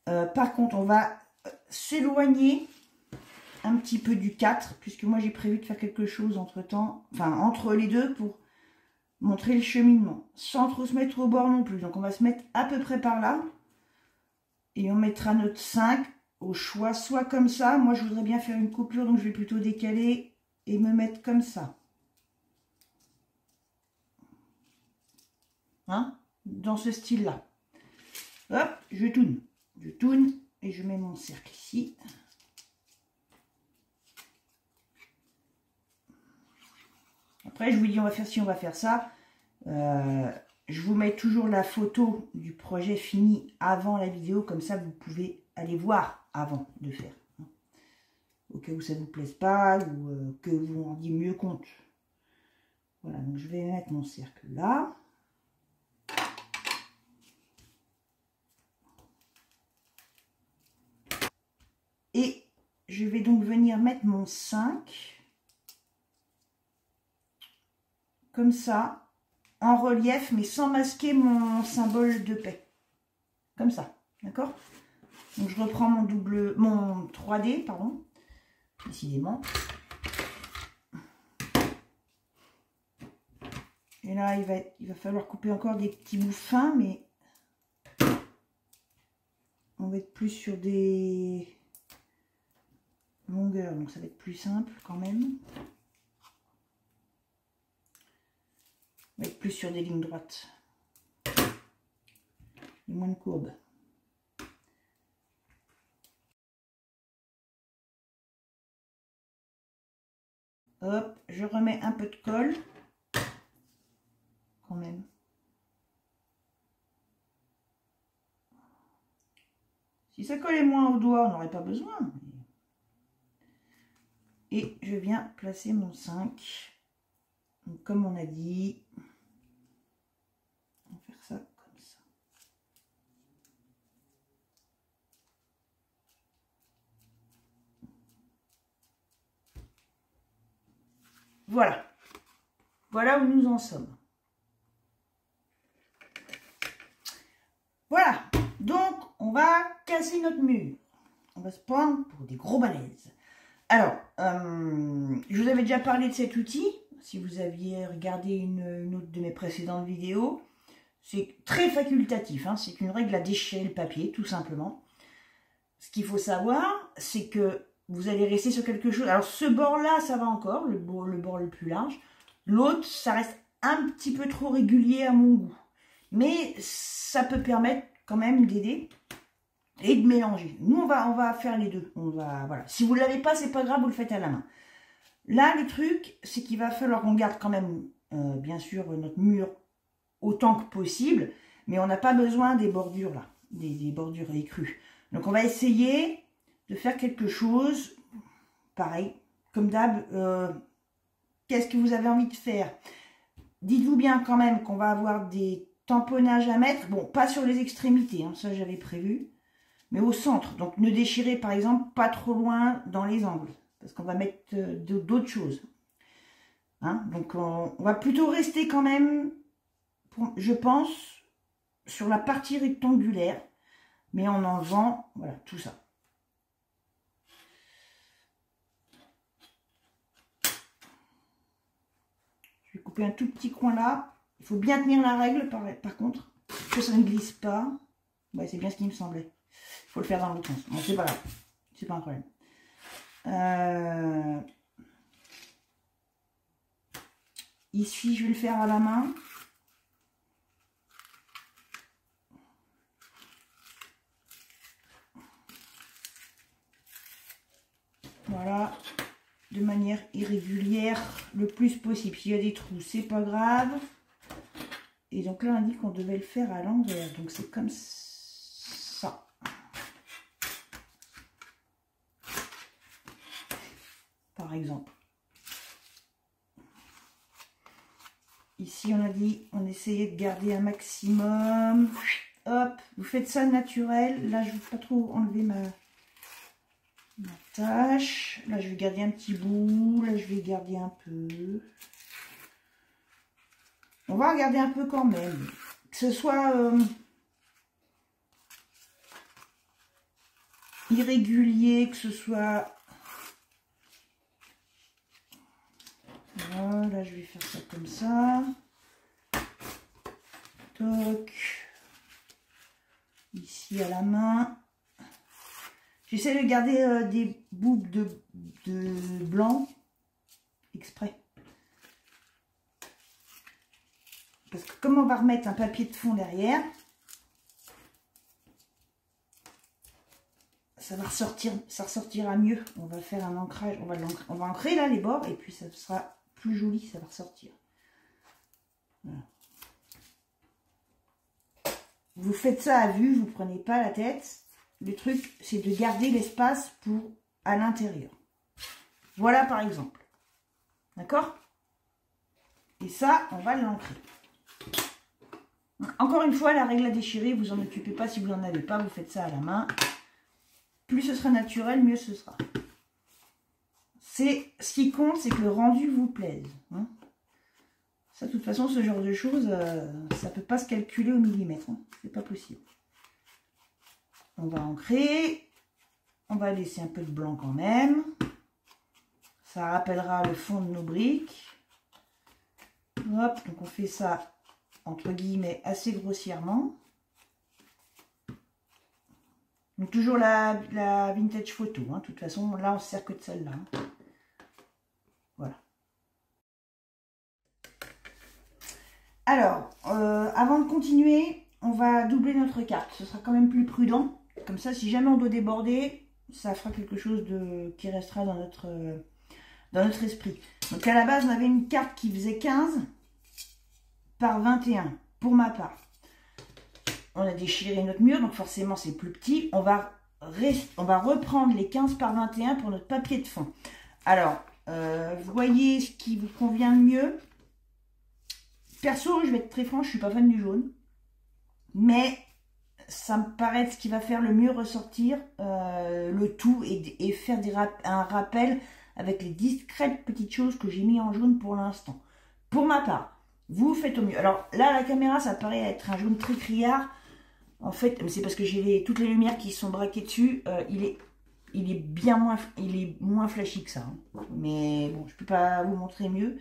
Par contre, on va s'éloigner un petit peu du 4, puisque moi j'ai prévu de faire quelque chose entre les deux pour montrer le cheminement, sans trop se mettre au bord non plus. Donc on va se mettre à peu près par là, et on mettra notre 5 au choix, soit comme ça. Moi je voudrais bien faire une coupure, donc je vais plutôt décaler et me mettre comme ça. Hein, dans ce style-là. Hop, je tourne et je mets mon cercle ici. Après, je vous dis, on va faire ça. Je vous mets toujours la photo du projet fini avant la vidéo, comme ça vous pouvez aller voir avant de faire. Au cas où ça ne vous plaise pas ou que vous vous rendiez mieux compte. Voilà, donc je vais mettre mon cercle là. Et je vais donc venir mettre mon 5 comme ça, en relief, mais sans masquer mon symbole de paix. Comme ça, d'accord? Donc je reprends mon 3D, pardon, précisément. Et là, il va falloir couper encore des petits bouts fins, mais on va être plus sur des longueurs, donc ça va être plus simple quand même. On va être plus sur des lignes droites et moins de courbes. Hop, je remets un peu de colle quand même. Si ça collait moins au doigt, on n'aurait pas besoin. Et je viens placer mon 5. Donc, comme on a dit, on va faire ça comme ça. Voilà. Voilà où nous en sommes. Voilà. Donc, on va casser notre mur. On va se prendre pour des gros balaises. Alors, vous avais déjà parlé de cet outil, si vous aviez regardé une autre de mes précédentes vidéos. C'est très facultatif, hein, c'est une règle à déchirer le papier, tout simplement. Ce qu'il faut savoir, c'est que vous allez rester sur quelque chose. Alors ce bord-là, ça va encore, le bord le plus large. L'autre, ça reste un petit peu trop régulier à mon goût. Mais ça peut permettre quand même d'aider et de mélanger. Nous, on va faire les deux. Voilà. Si vous ne l'avez pas, c'est pas grave, vous le faites à la main. Là, le truc, c'est qu'il va falloir qu'on garde quand même, bien sûr, notre mur autant que possible. Mais on n'a pas besoin des bordures là, des bordures écrues. Donc on va essayer de faire quelque chose, pareil, comme d'hab, qu'est-ce que vous avez envie de faire? Dites-vous bien quand même qu'on va avoir des tamponnages à mettre, bon, pas sur les extrémités, hein, ça j'avais prévu, mais au centre. Donc ne déchirez par exemple pas trop loin dans les angles, parce qu'on va mettre d'autres choses. Hein, donc on va plutôt rester quand même, je pense, sur la partie rectangulaire, mais en enlevant, voilà, tout ça. Je vais couper un tout petit coin là. Il faut bien tenir la règle, par contre, que ça ne glisse pas. Ouais, c'est bien ce qui me semblait. Il faut le faire dans l'autre sens. Bon, c'est pas grave. C'est pas un problème. Ici, je vais le faire à la main. Voilà, de manière irrégulière le plus possible. S'il y a des trous, c'est pas grave. Et donc là, on dit qu'on devait le faire à l'envers. Donc c'est comme ça. Par exemple. Ici, on a dit, on essayait de garder un maximum. Hop, vous faites ça naturel. Là, je ne veux pas trop enlever ma tâche. Là, je vais garder un petit bout. Là, je vais garder un peu. On va regarder un peu quand même. Que ce soit irrégulier, que ce soit... Voilà, je vais faire ça comme ça. Toc. Ici à la main. J'essaie de garder des bouts de blanc exprès. Parce que comme on va remettre un papier de fond derrière, ça ressortira mieux. On va faire un ancrage, on va ancrer là les bords et puis ça sera plus joli, ça va ressortir. Voilà. Vous faites ça à vue, vous ne prenez pas la tête. Le truc, c'est de garder l'espace pour à l'intérieur. Voilà par exemple. D'accord? Et ça, on va l'ancrer. Encore une fois, la règle à déchirer, vous en occupez pas si vous n'en avez pas, vous faites ça à la main. Plus ce sera naturel, mieux ce sera. Ce qui compte, c'est que le rendu vous plaise. Hein. Ça, de toute façon, ce genre de choses, ça ne peut pas se calculer au millimètre. Hein. C'est pas possible. On va ancrer. On va laisser un peu de blanc quand même. Ça rappellera le fond de nos briques. Hop, donc on fait ça, entre guillemets, assez grossièrement. Donc toujours la vintage photo. Hein. De toute façon, là, on ne se sert que de celle-là. Hein. Voilà. Alors, avant de continuer, on va doubler notre carte. Ce sera quand même plus prudent. Comme ça, si jamais on doit déborder, ça fera quelque chose qui restera dans notre esprit. Donc à la base, on avait une carte qui faisait 15 par 21, pour ma part. On a déchiré notre mur, donc forcément c'est plus petit. On va reprendre les 15 par 21 pour notre papier de fond. Alors, vous voyez ce qui vous convient le mieux. Perso, je vais être très franche, je ne suis pas fan du jaune. Mais ça me paraît ce qui va faire le mieux ressortir le tout et faire un rappel avec les discrètes petites choses que j'ai mis en jaune pour l'instant. Pour ma part, vous faites au mieux. Alors là, la caméra, ça paraît être un jaune très criard. En fait, c'est parce que j'ai toutes les lumières qui sont braquées dessus. Il est il est moins flashy que ça. Hein. Mais bon, je peux pas vous montrer mieux.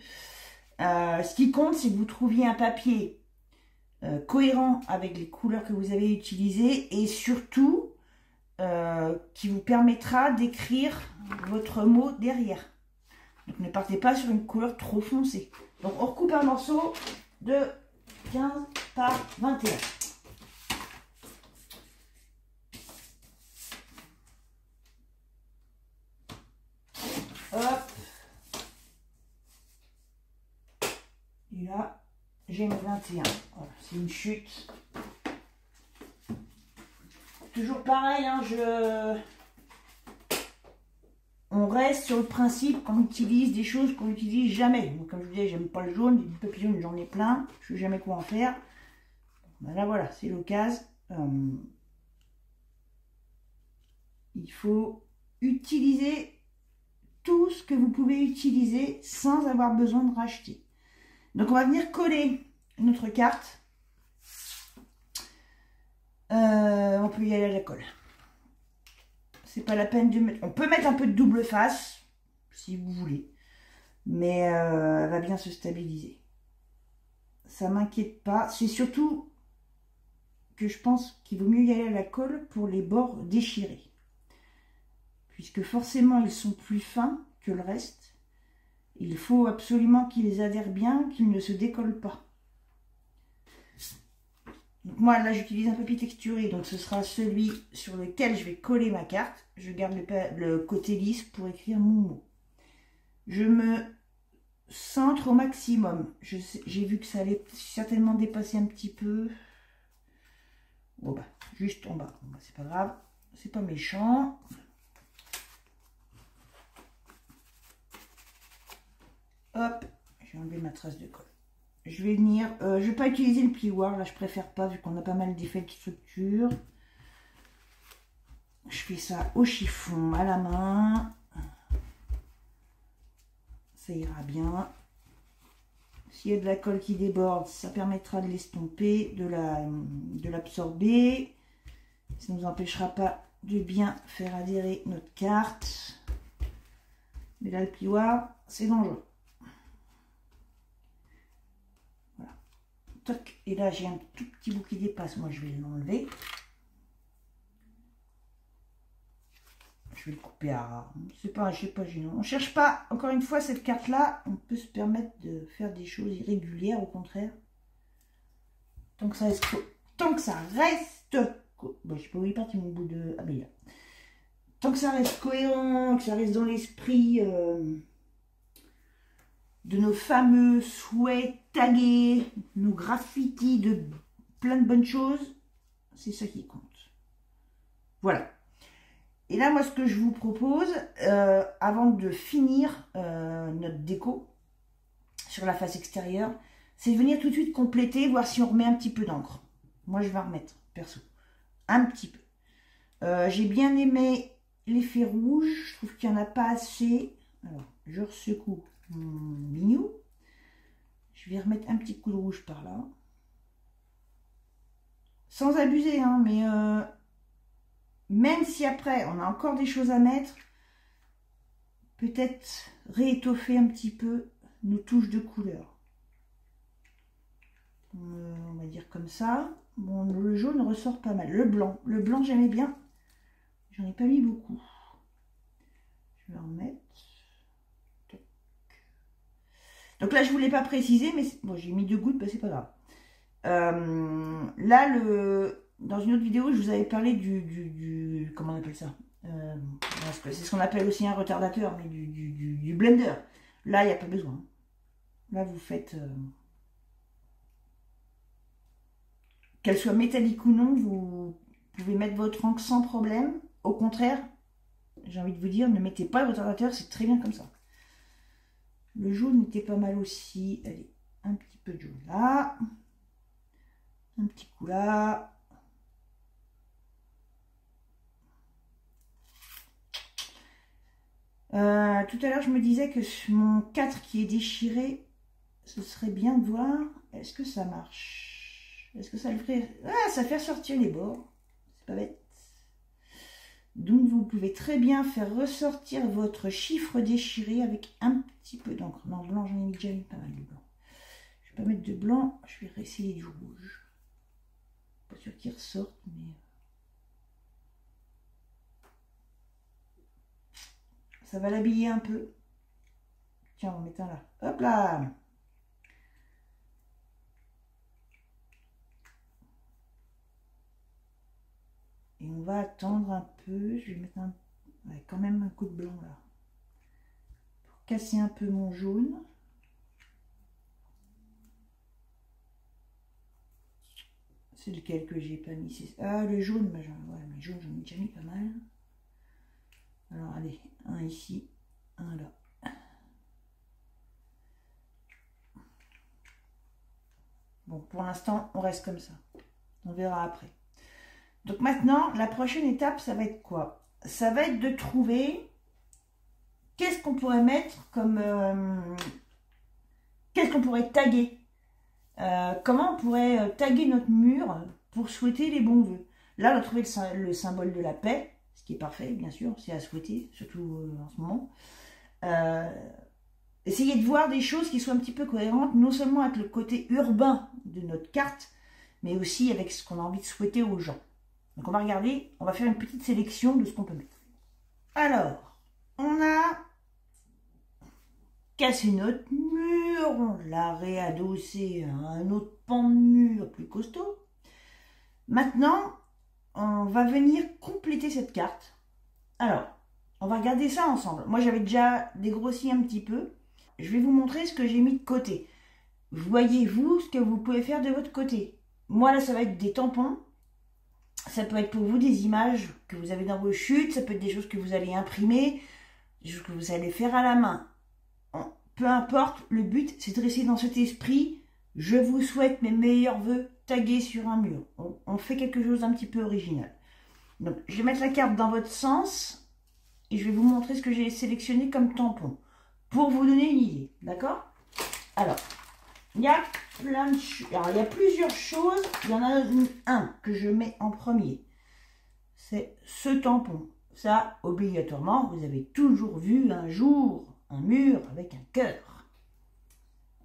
Ce qui compte, c'est que vous trouviez un papier cohérent avec les couleurs que vous avez utilisées et surtout qui vous permettra d'écrire votre mot derrière. Donc ne partez pas sur une couleur trop foncée. Donc on recoupe un morceau de 15 par 21. Hop. Et là, j'ai mes 21. Voilà, c'est une chute. Toujours pareil, hein, on reste sur le principe qu'on utilise des choses qu'on n'utilise jamais. Donc, comme je vous disais, j'aime pas le jaune, des papillons, j'en ai plein. Je ne sais jamais quoi en faire. Ben là, voilà, c'est l'occasion. Il faut utiliser tout ce que vous pouvez utiliser sans avoir besoin de racheter. Donc, on va venir coller notre carte. On peut y aller à la colle. C'est pas la peine de mettre... On peut mettre un peu de double face, si vous voulez. Mais elle va bien se stabiliser. Ça m'inquiète pas. C'est surtout que je pense qu'il vaut mieux y aller à la colle pour les bords déchirés. Puisque forcément, ils sont plus fins que le reste. Il faut absolument qu'ils adhèrent bien, qu'ils ne se décollent pas. Donc moi, là, j'utilise un papier texturé, donc ce sera celui sur lequel je vais coller ma carte. Je garde le côté lisse pour écrire mon mot. Je me centre au maximum. J'ai vu que ça allait certainement dépasser un petit peu. Bon, bah, juste en bas. Bon, bah, c'est pas grave, c'est pas méchant. Hop, j'ai enlevé ma trace de colle. Je vais venir, je vais pas utiliser le plioir, là je préfère pas vu qu'on a pas mal d'effets de structure. Je fais ça au chiffon, à la main. Ça ira bien. S'il y a de la colle qui déborde, ça permettra de l'estomper, de l'absorber. Ça ne nous empêchera pas de bien faire adhérer notre carte. Mais là le plioir, c'est dangereux. Et là, j'ai un tout petit bout qui dépasse. Moi, je vais l'enlever. Je vais le couper à... C'est pas gênant. On ne cherche pas, encore une fois, cette carte-là. On peut se permettre de faire des choses irrégulières, au contraire. Tant que ça reste... Bon, je sais pas où il est parti mon bout de... Ah, mais là. Tant que ça reste cohérent, que ça reste dans l'esprit... de nos fameux souhaits tagués, nos graffitis de plein de bonnes choses, c'est ça qui compte. Voilà. Et là, moi, ce que je vous propose, avant de finir notre déco sur la face extérieure, c'est de venir tout de suite compléter, voir si on remet un petit peu d'encre. Moi, je vais en remettre, perso. Un petit peu. J'ai bien aimé l'effet rouge. Je trouve qu'il n'y en a pas assez. Alors, je ressecoue mon bignou. Je vais remettre un petit coup de rouge par là. Sans abuser, hein, mais même si après on a encore des choses à mettre, peut-être réétoffer un petit peu nos touches de couleur. On va dire comme ça. Bon, le jaune ressort pas mal. Le blanc j'aimais bien. J'en ai pas mis beaucoup. Je vais en mettre. Donc là, je ne voulais pas préciser, mais bon, j'ai mis 2 gouttes, bah, c'est pas grave. Là, dans une autre vidéo, je vous avais parlé du comment on appelle ça, c'est ce qu'on appelle aussi un retardateur, mais du blender. Là, il n'y a pas besoin. Là, vous faites... qu'elle soit métallique ou non, vous pouvez mettre votre encre sans problème. Au contraire, j'ai envie de vous dire, ne mettez pas le retardateur, c'est très bien comme ça. Le jaune était pas mal aussi. Allez, un petit peu de jaune là. Un petit coup là. Tout à l'heure, je me disais que mon 4 qui est déchiré, ce serait bien de voir. Est-ce que ça marche? Est-ce que ça le ferait? Ah, ça fait ressortir les bords. C'est pas bête. Donc, vous pouvez très bien faire ressortir votre chiffre déchiré avec un petit peu d'encre. Non, blanc, j'en ai déjà mis pas mal de blanc. Je vais pas mettre de blanc, je vais essayer du rouge. Pas sûr qu'il ressorte, mais... ça va l'habiller un peu. Tiens, on va mettre un là. Hop là! Et on va attendre un peu. Je vais mettre ouais, quand même un coup de blanc là. Pour casser un peu mon jaune. C'est lequel que j'ai pas mis? Ah, le jaune. Bah, ouais, mais jaune, j'en ai déjà mis pas mal. Alors, allez, un ici, un là. Bon, pour l'instant, on reste comme ça. On verra après. Donc maintenant, la prochaine étape, ça va être quoi? Ça va être de trouver qu'est-ce qu'on pourrait mettre comme... qu'est-ce qu'on pourrait taguer? Comment on pourrait taguer notre mur pour souhaiter les bons vœux? Là, on a trouvé le symbole de la paix, ce qui est parfait, bien sûr, c'est à souhaiter, surtout en ce moment. Essayez de voir des choses qui soient un petit peu cohérentes, non seulement avec le côté urbain de notre carte, mais aussi avec ce qu'on a envie de souhaiter aux gens. Donc on va regarder, on va faire une petite sélection de ce qu'on peut mettre. Alors, on a cassé notre mur, on l'a réadossé à un autre pan de mur plus costaud. Maintenant, on va venir compléter cette carte. Alors, on va regarder ça ensemble. Moi, j'avais déjà dégrossi un petit peu. Je vais vous montrer ce que j'ai mis de côté. Voyez-vous ce que vous pouvez faire de votre côté. Moi, là, ça va être des tampons. Ça peut être pour vous des images que vous avez dans vos chutes. Ça peut être des choses que vous allez imprimer, des choses que vous allez faire à la main. Peu importe, le but, c'est de rester dans cet esprit. Je vous souhaite mes meilleurs vœux tagués sur un mur. On fait quelque chose d'un petit peu original. Donc, je vais mettre la carte dans votre sens et je vais vous montrer ce que j'ai sélectionné comme tampon pour vous donner une idée. D'accord? Alors, il y a plein de choses. Alors, il y a plusieurs choses. Il y en a un que je mets en premier. C'est ce tampon. Ça, obligatoirement, vous avez toujours vu un jour un mur avec un cœur.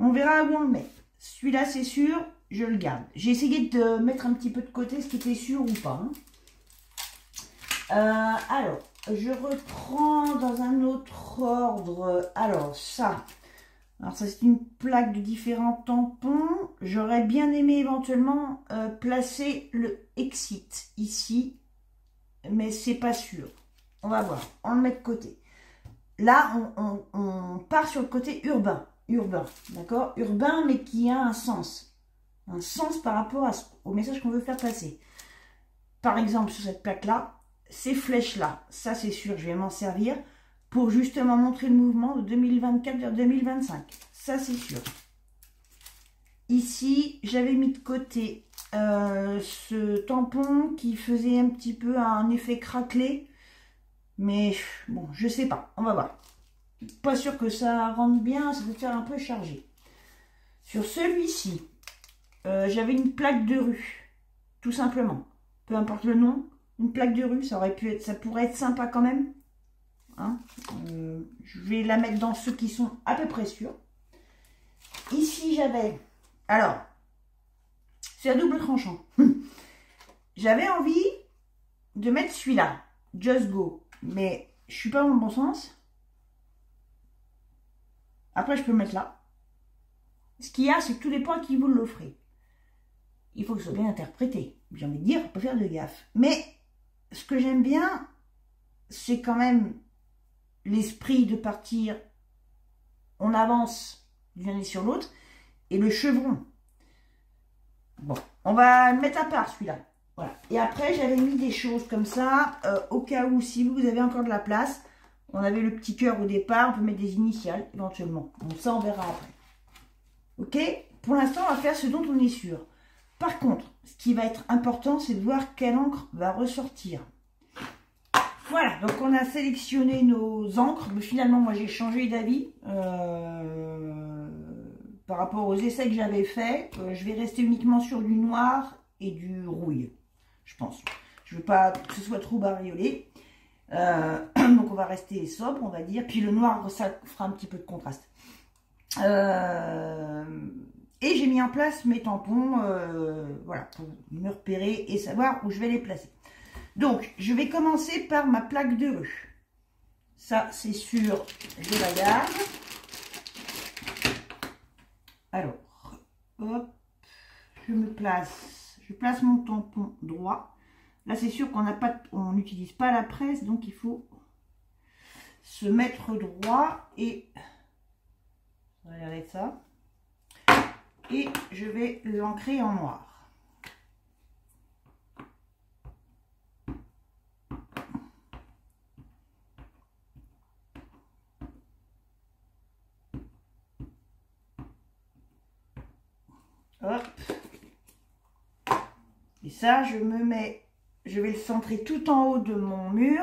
On verra où on le met. Celui-là, c'est sûr, je le garde. J'ai essayé de mettre un petit peu de côté ce qui était sûr ou pas. Alors, je reprends dans un autre ordre. Alors, ça c'est une plaque de différents tampons. J'aurais bien aimé éventuellement placer le Exit ici, mais c'est pas sûr. On va voir, on le met de côté. Là, on part sur le côté urbain, d'accord? Urbain, mais qui a un sens par rapport au message qu'on veut faire passer. Par exemple, sur cette plaque-là, ces flèches-là, ça c'est sûr, je vais m'en servir pour justement montrer le mouvement de 2024 vers 2025. Ça c'est sûr. Ici, j'avais mis de côté ce tampon qui faisait un petit peu un effet craquelé. Mais bon, je sais pas, on va voir. Pas sûr que ça rentre bien, ça peut faire un peu chargé. Sur celui-ci, j'avais une plaque de rue, tout simplement. Peu importe le nom, une plaque de rue, ça pourrait être sympa quand même. Hein, je vais la mettre dans ceux qui sont à peu près sûrs. Ici, j'avais... Alors, c'est à double tranchant. J'avais envie de mettre celui-là, Just Go. Mais je suis pas dans le bon sens. Après, je peux le mettre là. Ce qu'il y a, c'est que tout dépend à qui vous l'offrez. Il faut que ce soit bien interprété. J'ai envie de dire, on peut faire de gaffe. Mais ce que j'aime bien, c'est quand même l'esprit de partir. On avance d'une année sur l'autre. Et le chevron. Bon, on va le mettre à part celui-là. Voilà. Et après, j'avais mis des choses comme ça, au cas où, si vous avez encore de la place, on avait le petit cœur au départ, on peut mettre des initiales, éventuellement. Bon, ça, on verra après. Ok? Pour l'instant, on va faire ce dont on est sûr. Par contre, ce qui va être important, c'est de voir quelle encre va ressortir. Voilà, donc on a sélectionné nos encres, mais finalement, moi, j'ai changé d'avis. Par rapport aux essais que j'avais faits, je vais rester uniquement sur du noir et du rouille. Je pense. Je veux pas que ce soit trop bariolé. Donc on va rester sobre, on va dire. Puis le noir, ça fera un petit peu de contraste. Et j'ai mis en place mes tampons, voilà, pour me repérer et savoir où je vais les placer. Donc, je vais commencer par ma plaque de rue. Ça, c'est sûr, je la garde. Alors, hop, je place mon tampon droit. Là, c'est sûr on n'utilise pas la presse, donc il faut se mettre droit et regardez ça. Et je vais l'ancrer en noir. Hop. Et ça, je vais le centrer tout en haut de mon mur.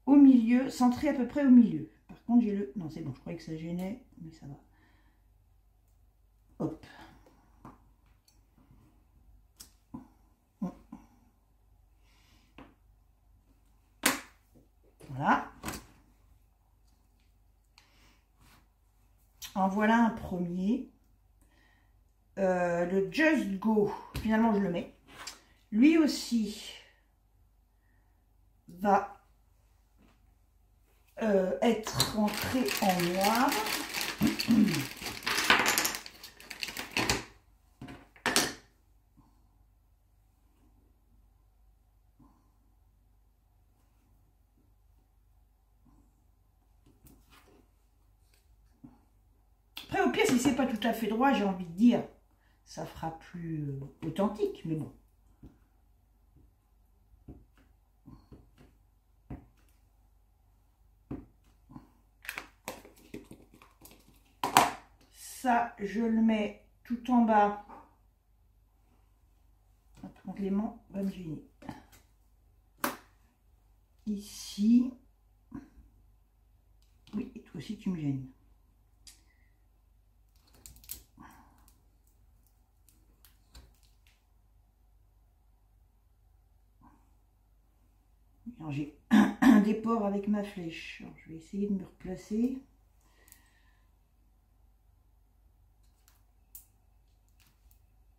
Au milieu, centré à peu près au milieu. Par contre, j'ai le... Non, c'est bon, je croyais que ça gênait, mais ça va. Hop. Voilà. En voilà un premier. Le Just Go, finalement je le mets. Lui aussi va être rentré en noir. Après, au pire, si c'est pas tout à fait droit, j'ai envie de dire, ça fera plus authentique, mais bon. Ça, je le mets tout en bas. Attends, Clément va me gêner. Ici. Oui, et toi aussi, tu me gênes. J'ai un déport avec ma flèche. Alors, je vais essayer de me replacer.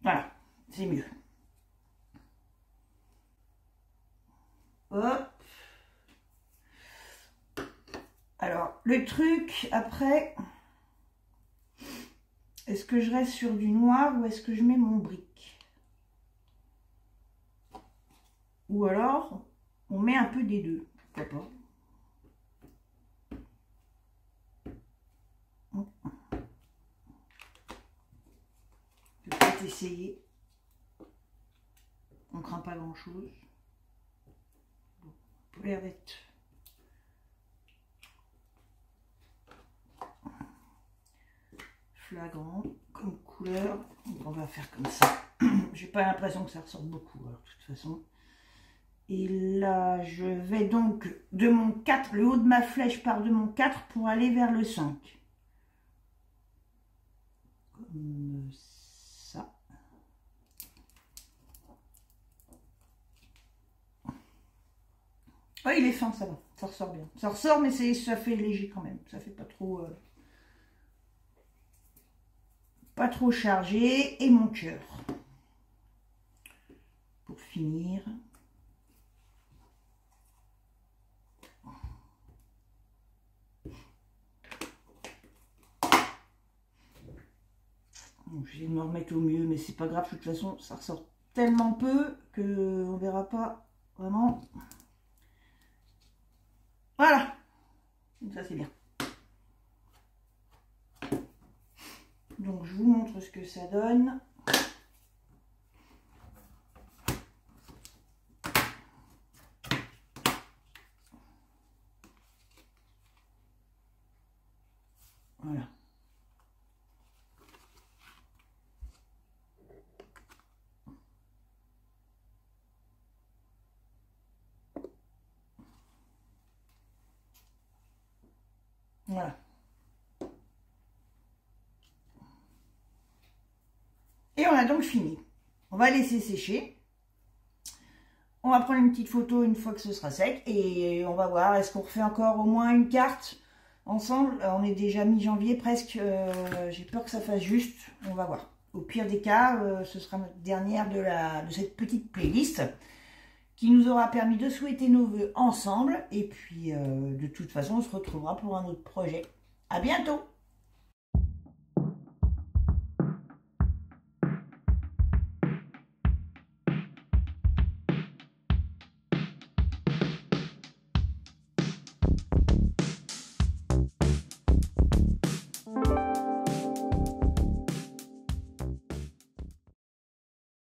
Voilà, c'est mieux. Hop. Alors, le truc, après, est-ce que je reste sur du noir ou est-ce que je mets mon brick? Ou alors, on met un peu des deux. Pourquoi pas? Je vais peut-être essayer. On ne craint pas grand-chose. Bon, pour l'air d'être flagrant comme couleur. Donc on va faire comme ça. J'ai pas l'impression que ça ressort beaucoup, alors, de toute façon. Et là, je vais donc de mon 4, le haut de ma flèche part de mon 4 pour aller vers le 5. Comme ça. Oh, il est fin, ça va. Ça ressort bien. Ça ressort, mais ça fait léger quand même. Ça fait pas trop chargé. Et mon cœur. Pour finir. Je vais me remettre au mieux, mais c'est pas grave, de toute façon, ça ressort tellement peu que on verra pas vraiment. Voilà, donc ça c'est bien. Donc je vous montre ce que ça donne. Voilà. Voilà. Et on a donc fini. On va laisser sécher. On va prendre une petite photo une fois que ce sera sec et on va voir, est-ce qu'on refait encore au moins une carte ensemble? On est déjà mi-janvier presque, j'ai peur que ça fasse juste, on va voir. Au pire des cas, ce sera notre dernière de cette petite playlist qui nous aura permis de souhaiter nos vœux ensemble. Et puis, de toute façon, on se retrouvera pour un autre projet. À bientôt!